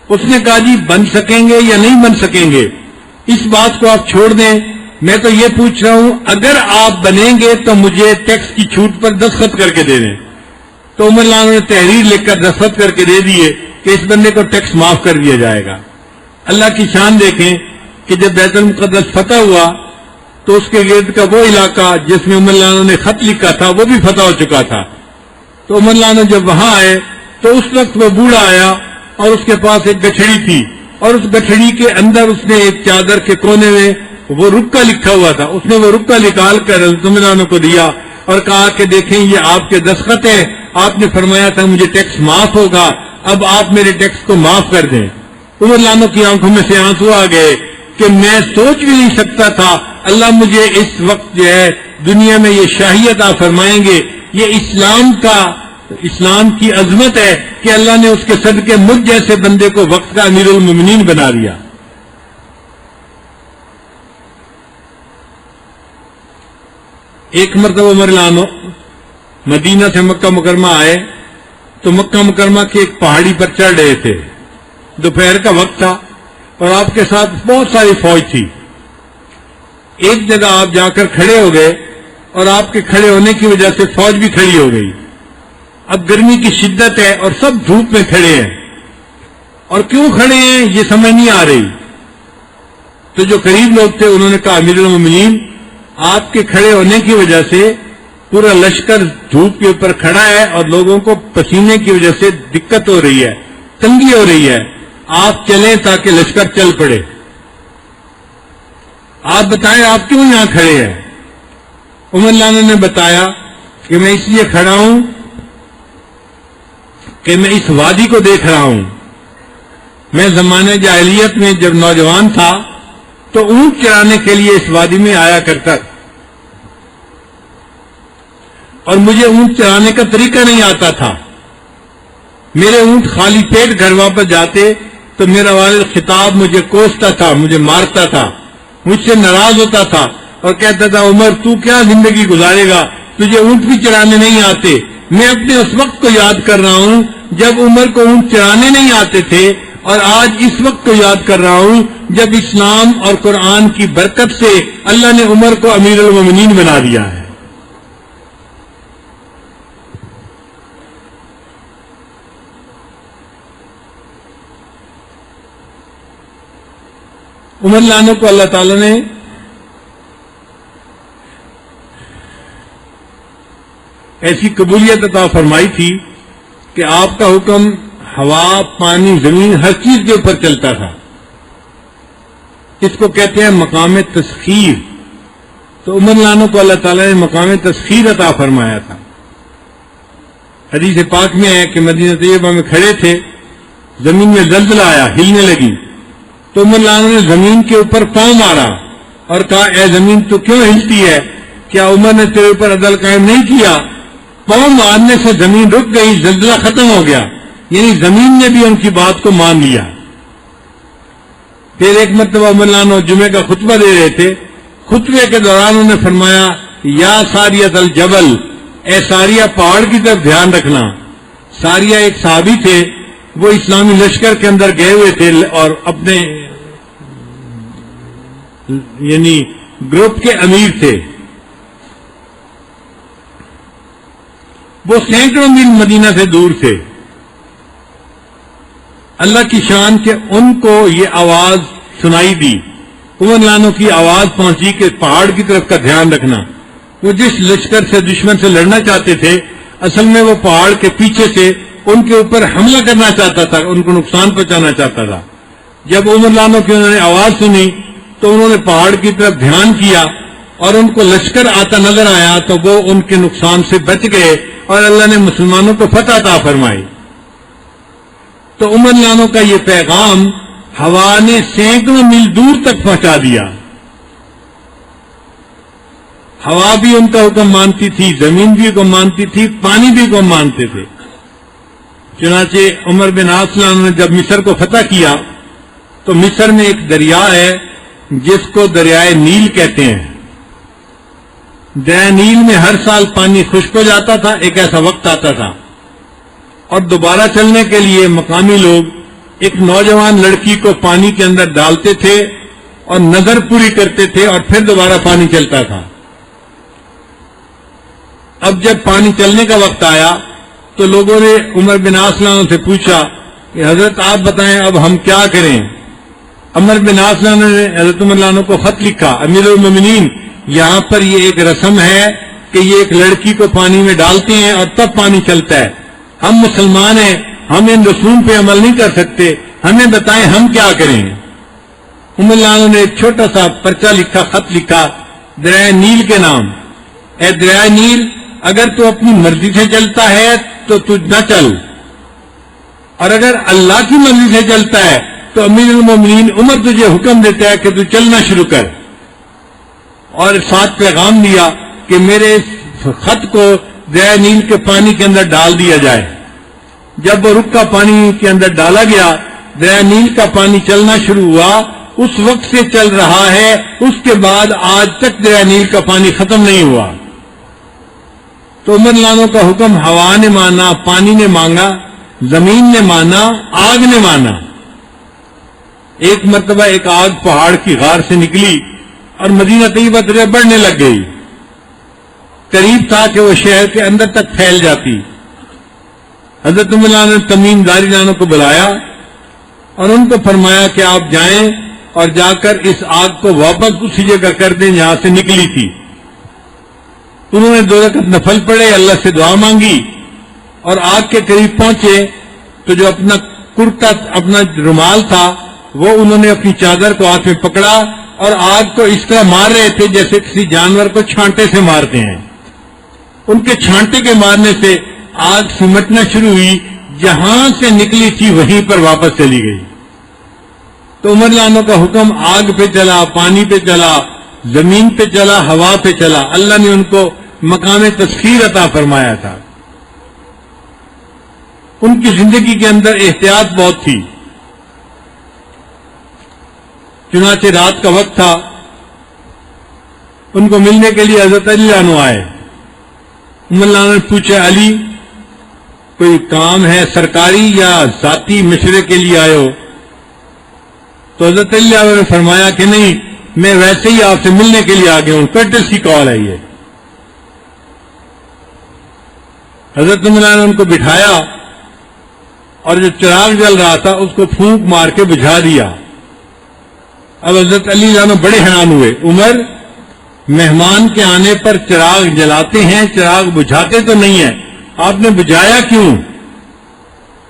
اس نے کہا جی بن سکیں گے یا نہیں بن سکیں گے اس بات کو آپ چھوڑ دیں, میں تو یہ پوچھ رہا ہوں اگر آپ بنیں گے تو مجھے ٹیکس کی چھوٹ پر دستخط کر کے دے دیں. تو عمر عنہ نے تحریر لکھ کر دستخط کر کے دے دیے کہ اس بندے کو ٹیکس معاف کر دیا جائے گا. اللہ کی شان دیکھیں کہ جب بیت المقدس فتح ہوا تو اس کے گرد کا وہ علاقہ جس میں عمر لانا نے خط لکھا تھا وہ بھی فتح ہو چکا تھا. تو عمر لانا جب وہاں آئے تو اس وقت وہ بوڑھا آیا اور اس کے پاس ایک گٹھڑی تھی, اور اس گٹھڑی کے اندر اس نے ایک چادر کے کونے میں وہ رکا لکھا ہوا تھا. اس نے وہ رکا نکال کر حضرت عمر لانا کو دیا اور کہا کہ دیکھیں یہ آپ کے دستخط ہیں, آپ نے فرمایا تھا مجھے ٹیکس معاف ہوگا, اب آپ میرے ٹیکس کو معاف کر دیں. عمر لانا کی آنکھوں میں سے آنسو آ گئے کہ میں سوچ بھی نہیں سکتا تھا اللہ مجھے اس وقت جو ہے دنیا میں یہ شاہی عطا فرمائیں گے. یہ اسلام کی عظمت ہے کہ اللہ نے اس کے صدقے مجھ جیسے بندے کو وقت کا امیر المومنین بنا دیا. ایک مرتبہ عمر لانا مدینہ سے مکہ مکرمہ آئے تو مکہ مکرمہ کے ایک پہاڑی پر چڑھ رہے تھے. دوپہر کا وقت تھا اور آپ کے ساتھ بہت ساری فوج تھی. ایک جگہ آپ جا کر کھڑے ہو گئے اور آپ کے کھڑے ہونے کی وجہ سے فوج بھی کھڑی ہو گئی. اب گرمی کی شدت ہے اور سب دھوپ میں کھڑے ہیں, اور کیوں کھڑے ہیں یہ سمجھ نہیں آ رہی. تو جو قریب لوگ تھے انہوں نے کہا امیر المومنین آپ کے کھڑے ہونے کی وجہ سے پورا لشکر دھوپ کے اوپر کھڑا ہے اور لوگوں کو پسینے کی وجہ سے دقت ہو رہی ہے, تنگی ہو رہی ہے, آپ چلیں تاکہ لشکر چل پڑے. آپ بتائیں آپ کیوں یہاں کھڑے ہیں؟ عمر لانا نے بتایا کہ میں اس لیے کھڑا ہوں کہ میں اس وادی کو دیکھ رہا ہوں. میں زمانے جاہلیت میں جب نوجوان تھا تو اونٹ چرانے کے لیے اس وادی میں آیا کرتا تھا, اور مجھے اونٹ چرانے کا طریقہ نہیں آتا تھا. میرے اونٹ خالی پیٹ گھر واپس جاتے تو میرا والد خطاب مجھے کوستا تھا, مجھے مارتا تھا, مجھ سے ناراض ہوتا تھا اور کہتا تھا عمر تو کیا زندگی گزارے گا, تجھے اونٹ بھی چرانے نہیں آتے. میں اپنے اس وقت کو یاد کر رہا ہوں جب عمر کو اونٹ چرانے نہیں آتے تھے, اور آج اس وقت کو یاد کر رہا ہوں جب اسلام اور قرآن کی برکت سے اللہ نے عمر کو امیر المومنین بنا دیا ہے. عمر لانا کو اللہ تعالی نے ایسی قبولیت عطا فرمائی تھی کہ آپ کا حکم ہوا, پانی, زمین ہر چیز کے اوپر چلتا تھا. اس کو کہتے ہیں مقام تسخیر. تو عمر لانا کو اللہ تعالی نے مقام تسخیر عطا فرمایا تھا. حدیث پاک میں ہے کہ مدینہ طیبہ میں کھڑے تھے, زمین میں زلزلہ آیا, ہلنے لگی, تو عمر لانا نے زمین کے اوپر پاؤں مارا اور کہا اے زمین تو کیوں ہلتی ہے, کیا عمر نے تیرے اوپر عدل قائم نہیں کیا؟ پاؤں مارنے سے زمین رک گئی, زلزلہ ختم ہو گیا. یعنی زمین نے بھی ان کی بات کو مان لیا. پھر ایک مرتبہ عمر لانا جمعے کا خطبہ دے رہے تھے. خطبے کے دوران انہوں نے فرمایا یا ساریت الجبل, اے ساریہ پہاڑ کی طرف دھیان رکھنا. ساریہ ایک صحابی تھے, وہ اسلامی لشکر کے اندر گئے ہوئے تھے اور اپنے یعنی گروپ کے امیر تھے. وہ سینکڑوں میل مدینہ سے دور تھے. اللہ کی شان کہ ان کو یہ آواز سنائی دی, عمر لانا کی آواز پہنچی کہ پہاڑ کی طرف کا دھیان رکھنا. وہ جس لشکر سے دشمن سے لڑنا چاہتے تھے اصل میں وہ پہاڑ کے پیچھے سے ان کے اوپر حملہ کرنا چاہتا تھا, ان کو نقصان پہنچانا چاہتا تھا. جب عمر لانا کی انہوں نے آواز سنی تو انہوں نے پہاڑ کی طرف دھیان کیا اور ان کو لشکر آتا نظر آیا تو وہ ان کے نقصان سے بچ گئے اور اللہ نے مسلمانوں کو فتح عطا فرمائی. تو عمر لانا کا یہ پیغام ہوا نے سینکڑوں میل دور تک پہنچا دیا. ہوا بھی ان کا حکم مانتی تھی, زمین بھی حکم مانتی تھی, پانی بھی حکم مانتے تھے. چنانچہ عمر بن عاص نے جب مصر کو فتح کیا تو مصر میں ایک دریا ہے جس کو دریائے نیل کہتے ہیں. دریا نیل میں ہر سال پانی خشک ہو جاتا تھا, ایک ایسا وقت آتا تھا اور دوبارہ چلنے کے لیے مقامی لوگ ایک نوجوان لڑکی کو پانی کے اندر ڈالتے تھے اور نظر پوری کرتے تھے اور پھر دوبارہ پانی چلتا تھا. اب جب پانی چلنے کا وقت آیا تو لوگوں نے عمر بن عاص سے پوچھا کہ حضرت آپ بتائیں اب ہم کیا کریں. عمر بن عاص نے حضرت عمر عنہ کو خط لکھا، امیر المومنین یہاں پر یہ ایک رسم ہے کہ یہ ایک لڑکی کو پانی میں ڈالتے ہیں اور تب پانی چلتا ہے، ہم مسلمان ہیں، ہم ان رسوم پہ عمل نہیں کر سکتے، ہمیں بتائیں ہم کیا کریں۔ عمر عنہ نے ایک چھوٹا سا پرچہ لکھا، خط لکھا دریائے نیل کے نام، اے دریائے نیل اگر تو اپنی مرضی سے چلتا ہے تو تجھ نہ چل، اور اگر اللہ کی مرضی سے چلتا ہے تو امیر المومنین عمر تجھے حکم دیتا ہے کہ تو چلنا شروع کر، اور ساتھ پیغام دیا کہ میرے اس خط کو دریائے نیل کے پانی کے اندر ڈال دیا جائے۔ جب وہ رکا پانی کے اندر ڈالا گیا، دریائے نیل کا پانی چلنا شروع ہوا، اس وقت سے چل رہا ہے، اس کے بعد آج تک دریائے نیل کا پانی ختم نہیں ہوا۔ تو عمر عنہ کا حکم ہوا نے مانا، پانی نے مانگا، زمین نے مانا، آگ نے مانا۔ ایک مرتبہ ایک آگ پہاڑ کی غار سے نکلی اور مدینہ طیبہ طرف بڑھنے لگ گئی، قریب تھا کہ وہ شہر کے اندر تک پھیل جاتی۔ حضرت عمر عنہ نے تمیم داری عنہ کو بلایا اور ان کو فرمایا کہ آپ جائیں اور جا کر اس آگ کو واپس اسی جگہ کر دیں جہاں سے نکلی تھی۔ انہوں نے 2 رکعت نفل پڑھے، اللہ سے دعا مانگی اور آگ کے قریب پہنچے تو جو اپنا کرتا، اپنا رومال تھا، وہ انہوں نے اپنی چادر کو ہاتھ میں پکڑا اور آگ کو اس طرح مار رہے تھے جیسے کسی جانور کو چھانٹے سے مارتے ہیں۔ ان کے چھانٹے کے مارنے سے آگ سمٹنا شروع ہوئی، جہاں سے نکلی تھی وہیں پر واپس چلی گئی۔ تو عمر عنہ کا حکم آگ پہ چلا، پانی پہ چلا، زمین پہ چلا، ہوا پہ چلا۔ اللہ نے ان کو مقام تسخیر عطا فرمایا تھا۔ ان کی زندگی کے اندر احتیاط بہت تھی۔ چنانچہ رات کا وقت تھا، ان کو ملنے کے لیے حضرت علی عنہ آئے۔ عمر عنہ نے پوچھا، علی کوئی کام ہے سرکاری یا ذاتی مشورے کے لیے آئے ہو؟ تو حضرت علی عنہ نے فرمایا کہ نہیں، میں ویسے ہی آپ سے ملنے کے لیے آ گیا ہوں، کرٹسی کال ہے یہ۔ حضرت عمر عنہ نے ان کو بٹھایا اور جو چراغ جل رہا تھا اس کو پھونک مار کے بجھا دیا۔ اب حضرت علی عنہ بڑے حیران ہوئے، عمر مہمان کے آنے پر چراغ جلاتے ہیں، چراغ بجھاتے تو نہیں ہیں، آپ نے بجھایا کیوں؟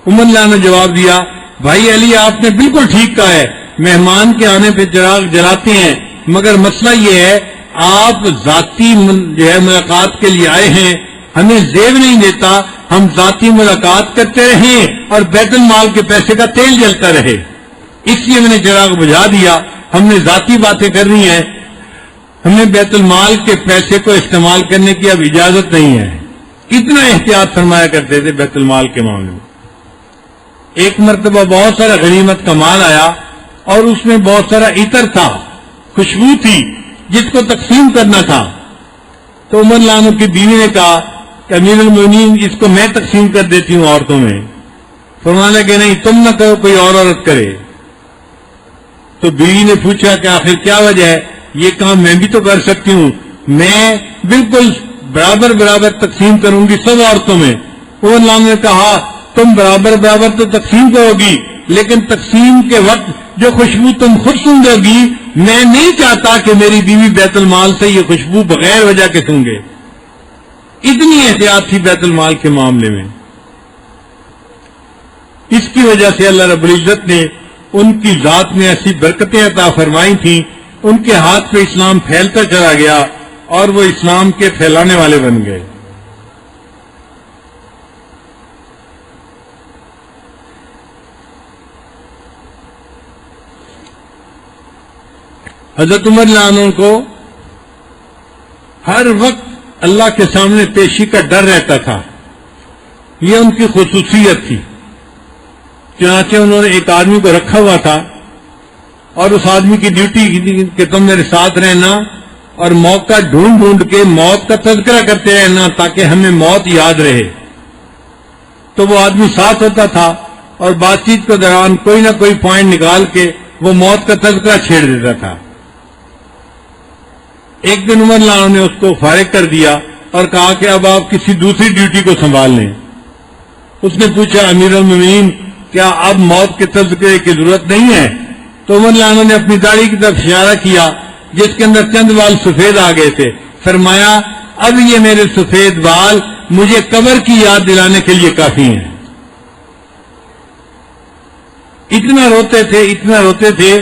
عمر عنہ نے جواب دیا، بھائی علی آپ نے بالکل ٹھیک کہا ہے، مہمان کے آنے پہ چراغ جلاتے ہیں، مگر مسئلہ یہ ہے آپ ذاتی جو ہے ملاقات کے لیے آئے ہیں، ہمیں زیب نہیں دیتا ہم ذاتی ملاقات کرتے رہیں اور بیت المال کے پیسے کا تیل جلتا رہے، اس لیے میں نے چراغ بجھا دیا۔ ہم نے ذاتی باتیں کرنی ہیں، ہمیں بیت المال کے پیسے کو استعمال کرنے کی اب اجازت نہیں ہے۔ اتنا احتیاط فرمایا کرتے تھے بیت المال کے معاملے میں۔ ایک مرتبہ بہت سارا غنیمت کا مال آیا اور اس میں بہت سارا عطر تھا، خوشبو تھی، جس کو تقسیم کرنا تھا۔ تو عمر عنہ کی بیوی نے کہا کہ امیر المومنین اس کو میں تقسیم کر دیتی ہوں عورتوں میں۔ فرمانے کہ نہیں، تم نہ کرو، کوئی اور عورت کرے۔ تو بیوی نے پوچھا کہ آخر کیا وجہ ہے؟ یہ کام میں بھی تو کر سکتی ہوں، میں بالکل برابر برابر تقسیم کروں گی سب عورتوں میں۔ عمر عنہ نے کہا تم برابر برابر تو تقسیم کرو گی، لیکن تقسیم کے وقت جو خوشبو تم خود سونگو گی، میں نہیں چاہتا کہ میری بیوی بیت المال سے یہ خوشبو بغیر وجہ کے سونگے۔ اتنی احتیاط تھی بیت المال کے معاملے میں۔ اس کی وجہ سے اللہ رب العزت نے ان کی ذات میں ایسی برکتیں عطا فرمائی تھیں، ان کے ہاتھ پہ اسلام پھیلتا چلا گیا اور وہ اسلام کے پھیلانے والے بن گئے۔ حضرت عمر عنہ کو ہر وقت اللہ کے سامنے پیشی کا ڈر رہتا تھا، یہ ان کی خصوصیت تھی۔ چنانچہ انہوں نے ایک آدمی کو رکھا ہوا تھا اور اس آدمی کی ڈیوٹی کہ تم میرے ساتھ رہنا اور موقع ڈھونڈ ڈھونڈ کے موت کا تذکرہ کرتے رہنا تاکہ ہمیں موت یاد رہے۔ تو وہ آدمی ساتھ ہوتا تھا اور بات چیت کے دوران کوئی نہ کوئی پوائنٹ نکال کے وہ موت کا تذکرہ چھیڑ دیتا تھا۔ ایک دن عمر عنہ نے اس کو فارغ کر دیا اور کہا کہ اب آپ کسی دوسری ڈیوٹی کو سنبھال لیں۔ اس نے پوچھا امیر المومنین کیا اب موت کے تذکرے کی ضرورت نہیں ہے؟ تو عمر رضی اللہ عنہ نے اپنی داڑھی کی طرف اشارہ کیا جس کے اندر چند بال سفید آ گئے تھے. فرمایا اب یہ میرے سفید بال مجھے قبر کی یاد دلانے کے لیے کافی ہیں. اتنا روتے تھے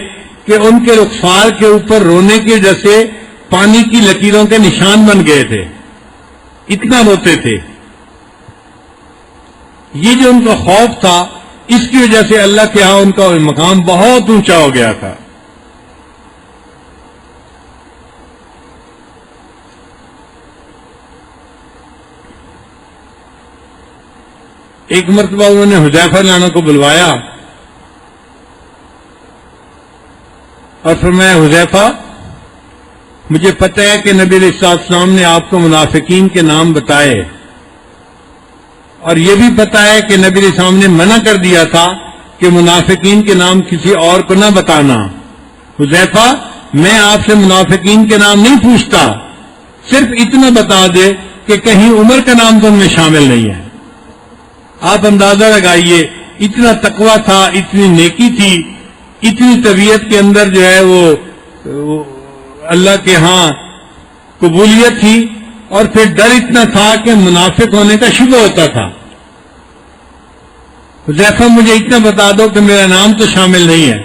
کہ ان کے رخسار کے اوپر رونے کی وجہ سے پانی کی لکیروں کے نشان بن گئے تھے. اتنا روتے تھے. یہ جو ان کا خوف تھا اس کی وجہ سے اللہ کے ہاں ان کا مقام بہت اونچا ہو گیا تھا. ایک مرتبہ انہوں نے حذیفہ رضی اللہ عنہ کو بلوایا اور فرمایا حذیفہ مجھے پتہ ہے کہ نبی علیہ السلام نے آپ کو منافقین کے نام بتائے اور یہ بھی پتہ ہے کہ نبی علیہ السلام نے منع کر دیا تھا کہ منافقین کے نام کسی اور کو نہ بتانا. حذیفہ میں آپ سے منافقین کے نام نہیں پوچھتا, صرف اتنا بتا دے کہ کہیں عمر کا نام تو ان میں شامل نہیں ہے. آپ اندازہ لگائیے اتنا تقویٰ تھا, اتنی نیکی تھی, اتنی طبیعت کے اندر جو ہے وہ اللہ کے ہاں قبولیت تھی, اور پھر ڈر اتنا تھا کہ منافق ہونے کا شبہ ہوتا تھا. حذیفہ مجھے اتنا بتا دو کہ میرا نام تو شامل نہیں ہے.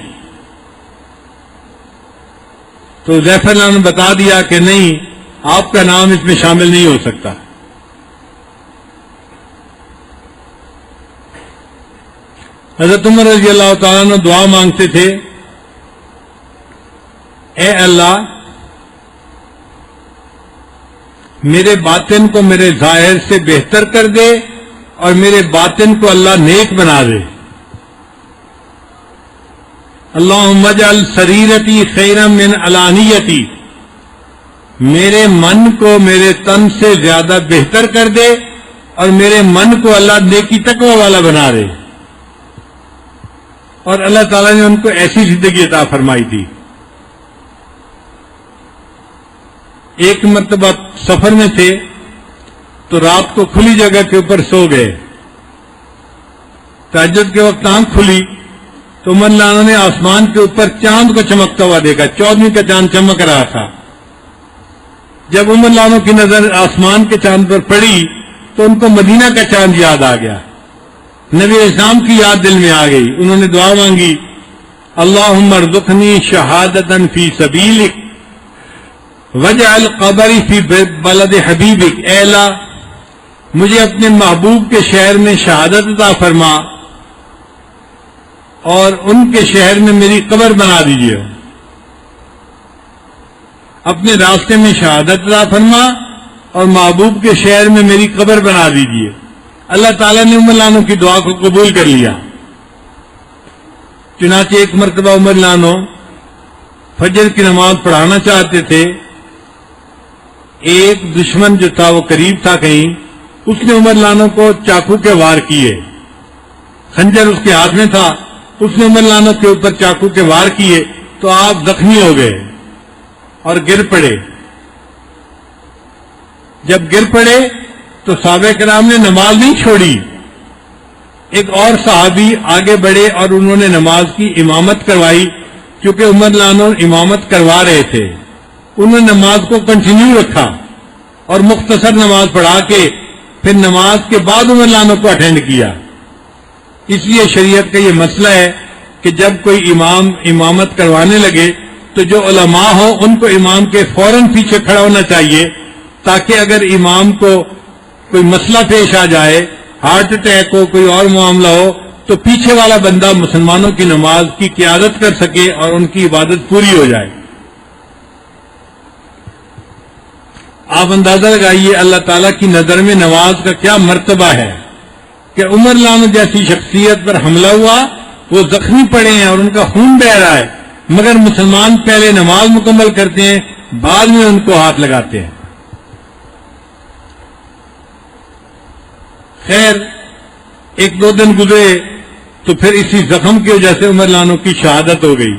تو حذیفہ نے بتا دیا کہ نہیں, آپ کا نام اس میں شامل نہیں ہو سکتا. حضرت عمر رضی اللہ تعالیٰ عنہ دعا مانگتے تھے, اے اللہ میرے باطن کو میرے ظاہر سے بہتر کر دے اور میرے باطن کو اللہ نیک بنا دے. اللہم اجعل سریرتی خیرا من علانیتی, میرے من کو میرے تن سے زیادہ بہتر کر دے اور میرے من کو اللہ نیکی تقوی والا بنا دے. اور اللہ تعالیٰ نے ان کو ایسی زندگی عطا فرمائی تھی. ایک مرتبہ سفر میں تھے تو رات کو کھلی جگہ کے اوپر سو گئے. تہجد کے وقت آنکھ کھلی تو عمر رضی اللہ عنہ نے آسمان کے اوپر چاند کو چمکتا ہوا دیکھا. 14ویں کا چاند چمک رہا تھا. جب عمر رضی اللہ عنہ کی نظر آسمان کے چاند پر پڑی تو ان کو مدینہ کا چاند یاد آ گیا. نبی اسلام کی یاد دل میں آ گئی. انہوں نے دعا مانگی, اللہم ارزقنی شہادتا فی سبیلک وجعل قبری فی بلد حبیبک, اے اللہ مجھے اپنے محبوب کے شہر میں شہادت عطا فرما اور ان کے شہر میں میری قبر بنا دیجیے. اپنے راستے میں شہادت عطا فرما اور محبوب کے شہر میں میری قبر بنا دیجیے. اللہ تعالیٰ نے عمر رضی اللہ عنہ کی دعا کو قبول کر لیا. چنانچہ ایک مرتبہ عمر رضی اللہ عنہ فجر کی نماز پڑھانا چاہتے تھے. ایک دشمن جو تھا وہ قریب تھا کہیں, اس نے عمر رضی اللہ عنہ کو چاقو کے وار کیے. خنجر اس کے ہاتھ میں تھا, اس نے عمر رضی اللہ عنہ کے اوپر چاقو کے وار کیے تو آپ زخمی ہو گئے اور گر پڑے. جب گر پڑے تو صحابہ کرام نے نماز نہیں چھوڑی. ایک اور صحابی آگے بڑھے اور انہوں نے نماز کی امامت کروائی. کیونکہ عمر رضی اللہ عنہ امامت کروا رہے تھے, انہوں نے نماز کو کنٹینیو رکھا اور مختصر نماز پڑھا کے پھر نماز کے بعد عمر رضی اللہ عنہ کو اٹینڈ کیا. اس لیے شریعت کا یہ مسئلہ ہے کہ جب کوئی امام امامت کروانے لگے تو جو علماء ہوں ان کو امام کے فوراً پیچھے کھڑا ہونا چاہیے, تاکہ اگر امام کو کوئی مسئلہ پیش آ جائے, ہارٹ اٹیک ہو, کوئی اور معاملہ ہو, تو پیچھے والا بندہ مسلمانوں کی نماز کی قیادت کر سکے اور ان کی عبادت پوری ہو جائے. آپ اندازہ لگائیے اللہ تعالیٰ کی نظر میں نماز کا کیا مرتبہ ہے کہ عمر رضی اللہ عنہ جیسی شخصیت پر حملہ ہوا, وہ زخمی پڑے ہیں اور ان کا خون بہ رہا ہے, مگر مسلمان پہلے نماز مکمل کرتے ہیں, بعد میں ان کو ہاتھ لگاتے ہیں. خیر ایک دو دن گزرے تو پھر اسی زخم کی وجہ سے عمر رضی اللہ عنہ کی شہادت ہو گئی.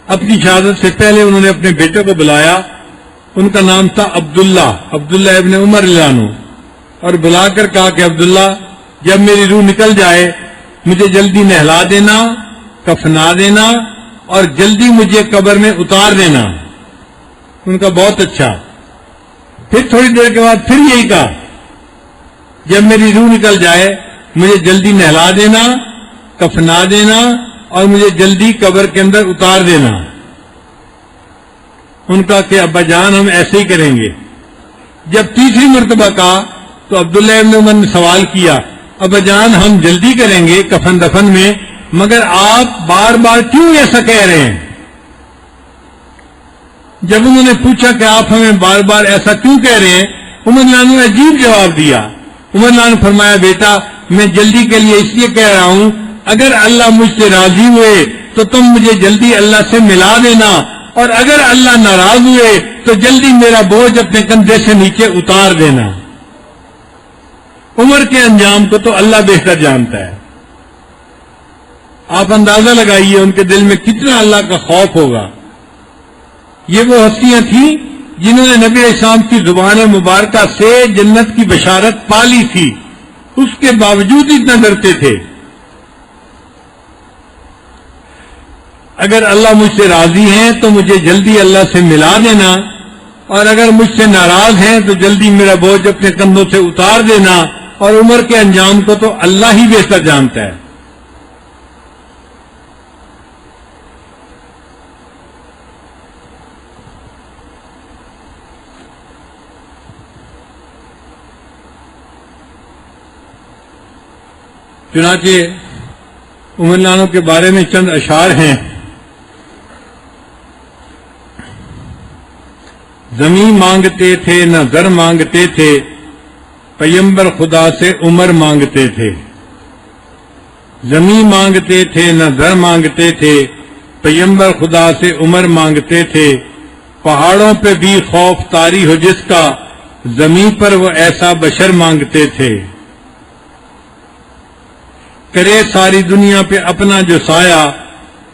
اپنی شہادت سے پہلے انہوں نے اپنے بیٹے کو بلایا, ان کا نام تھا عبداللہ ابن عمر رضی اللہ عنہ, اور بلا کر کہا کہ عبداللہ جب میری روح نکل جائے مجھے جلدی نہلا دینا, کفنا دینا اور جلدی مجھے قبر میں اتار دینا۔ ان کا بہت اچھا۔ پھر تھوڑی دیر کے بعد پھر یہی کہا، جب میری روح نکل جائے مجھے جلدی نہلا دینا، کفنا دینا اور مجھے جلدی قبر کے اندر اتار دینا۔ ان کا کہ ابا جان ہم ایسے ہی کریں گے۔ جب تیسری مرتبہ کہا تو عبداللہ ابن عمر نے سوال کیا، ابا جان ہم جلدی کریں گے کفن دفن میں، مگر آپ بار بار کیوں ایسا کہہ رہے ہیں؟ جب انہوں نے پوچھا کہ آپ ہمیں بار بار ایسا کیوں کہہ رہے ہیں، عمر نے عجیب جواب دیا۔ عمر نے فرمایا، بیٹا میں جلدی کے لیے اس لیے کہہ رہا ہوں، اگر اللہ مجھ سے راضی ہوئے تو تم مجھے جلدی اللہ سے ملا دینا، اور اگر اللہ ناراض ہوئے تو جلدی میرا بوجھ اپنے کندھے سے نیچے اتار دینا۔ عمر کے انجام کو تو اللہ بہتر جانتا ہے۔ آپ اندازہ لگائیے ان کے دل میں کتنا اللہ کا خوف ہوگا۔ یہ وہ ہستیاں تھیں جنہوں نے نبی علیہ السلام کی زبان مبارکہ سے جنت کی بشارت پالی تھی، اس کے باوجود اتنا ڈرتے تھے۔ اگر اللہ مجھ سے راضی ہیں تو مجھے جلدی اللہ سے ملا دینا، اور اگر مجھ سے ناراض ہیں تو جلدی میرا بوجھ اپنے کندھوں سے اتار دینا، اور عمر کے انجام کو تو اللہ ہی بہتر جانتا ہے۔ چنانچہ عمر لانوں کے بارے میں چند اشعار ہیں۔ زمین مانگتے تھے نہ زر مانگتے تھے، پیغمبر خدا سے عمر مانگتے تھے۔ زمین مانگتے تھے نہ زر مانگتے تھے، پیغمبر خدا سے عمر مانگتے تھے۔ پہاڑوں پہ بھی خوف طاری ہو جس کا، زمین پر وہ ایسا بشر مانگتے تھے۔ کرے ساری دنیا پہ اپنا جو سایہ،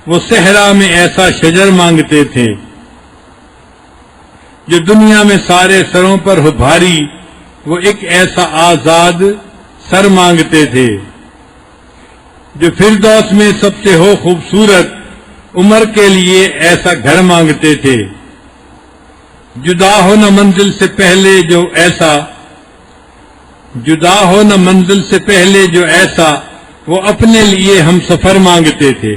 وہ صحرا میں ایسا شجر مانگتے تھے۔ جو دنیا میں سارے سروں پر ہو بھاری، وہ ایک ایسا آزاد سر مانگتے تھے۔ جو فردوس میں سب سے ہو خوبصورت، عمر کے لیے ایسا گھر مانگتے تھے۔ جدا ہو نہ منزل سے پہلے جو ایسا، جدا ہو نہ منزل سے پہلے جو ایسا، وہ اپنے لیے ہم سفر مانگتے تھے۔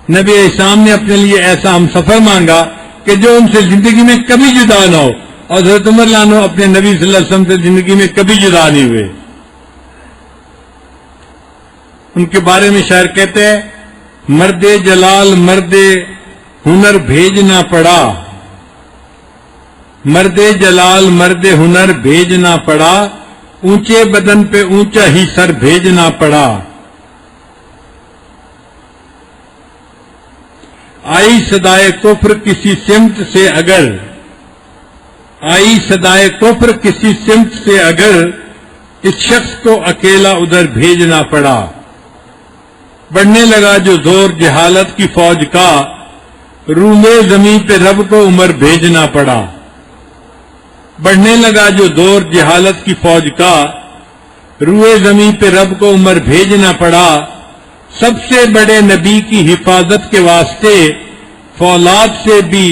نبی علیہ السلام نے اپنے لیے ایسا ہم سفر مانگا کہ جو ان سے زندگی میں کبھی جدا نہ ہو، اور حضرت عمر لانو اپنے نبی صلی اللہ علیہ وسلم سے زندگی میں کبھی جدا نہیں ہوئے۔ ان کے بارے میں شاعر کہتے ہیں، مرد جلال مرد ہنر بھیجنا پڑا، مرد جلال مرد ہنر بھیجنا پڑا، اونچے بدن پہ اونچا ہی سر بھیجنا پڑا۔ آئی صدائے کفر کسی سمت سے اگر، آئی صدائے کفر کسی سمت سے اگر، اس شخص کو اکیلا ادھر بھیجنا پڑا۔ بڑھنے لگا جو زور جہالت کی فوج کا، رومے زمین پہ رب کو عمر بھیجنا پڑا۔ بڑھنے لگا جو دور جہالت کی فوج کا، روئے زمین پہ رب کو عمر بھیجنا پڑا۔ سب سے بڑے نبی کی حفاظت کے واسطے، فولاد سے بھی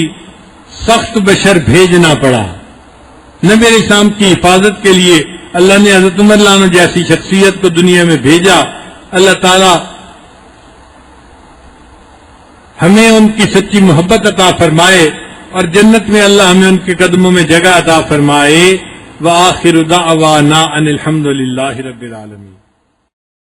سخت بشر بھیجنا پڑا۔ نبی علیہ السلام کی حفاظت کے لیے اللہ نے حضرت عمر لانو جیسی شخصیت کو دنیا میں بھیجا۔ اللہ تعالی ہمیں ان کی سچی محبت عطا فرمائے، اور جنت میں اللہ ہمیں ان کے قدموں میں جگہ عطا فرمائے۔ وآخر دعوانا ان الحمد للہ رب العالمین۔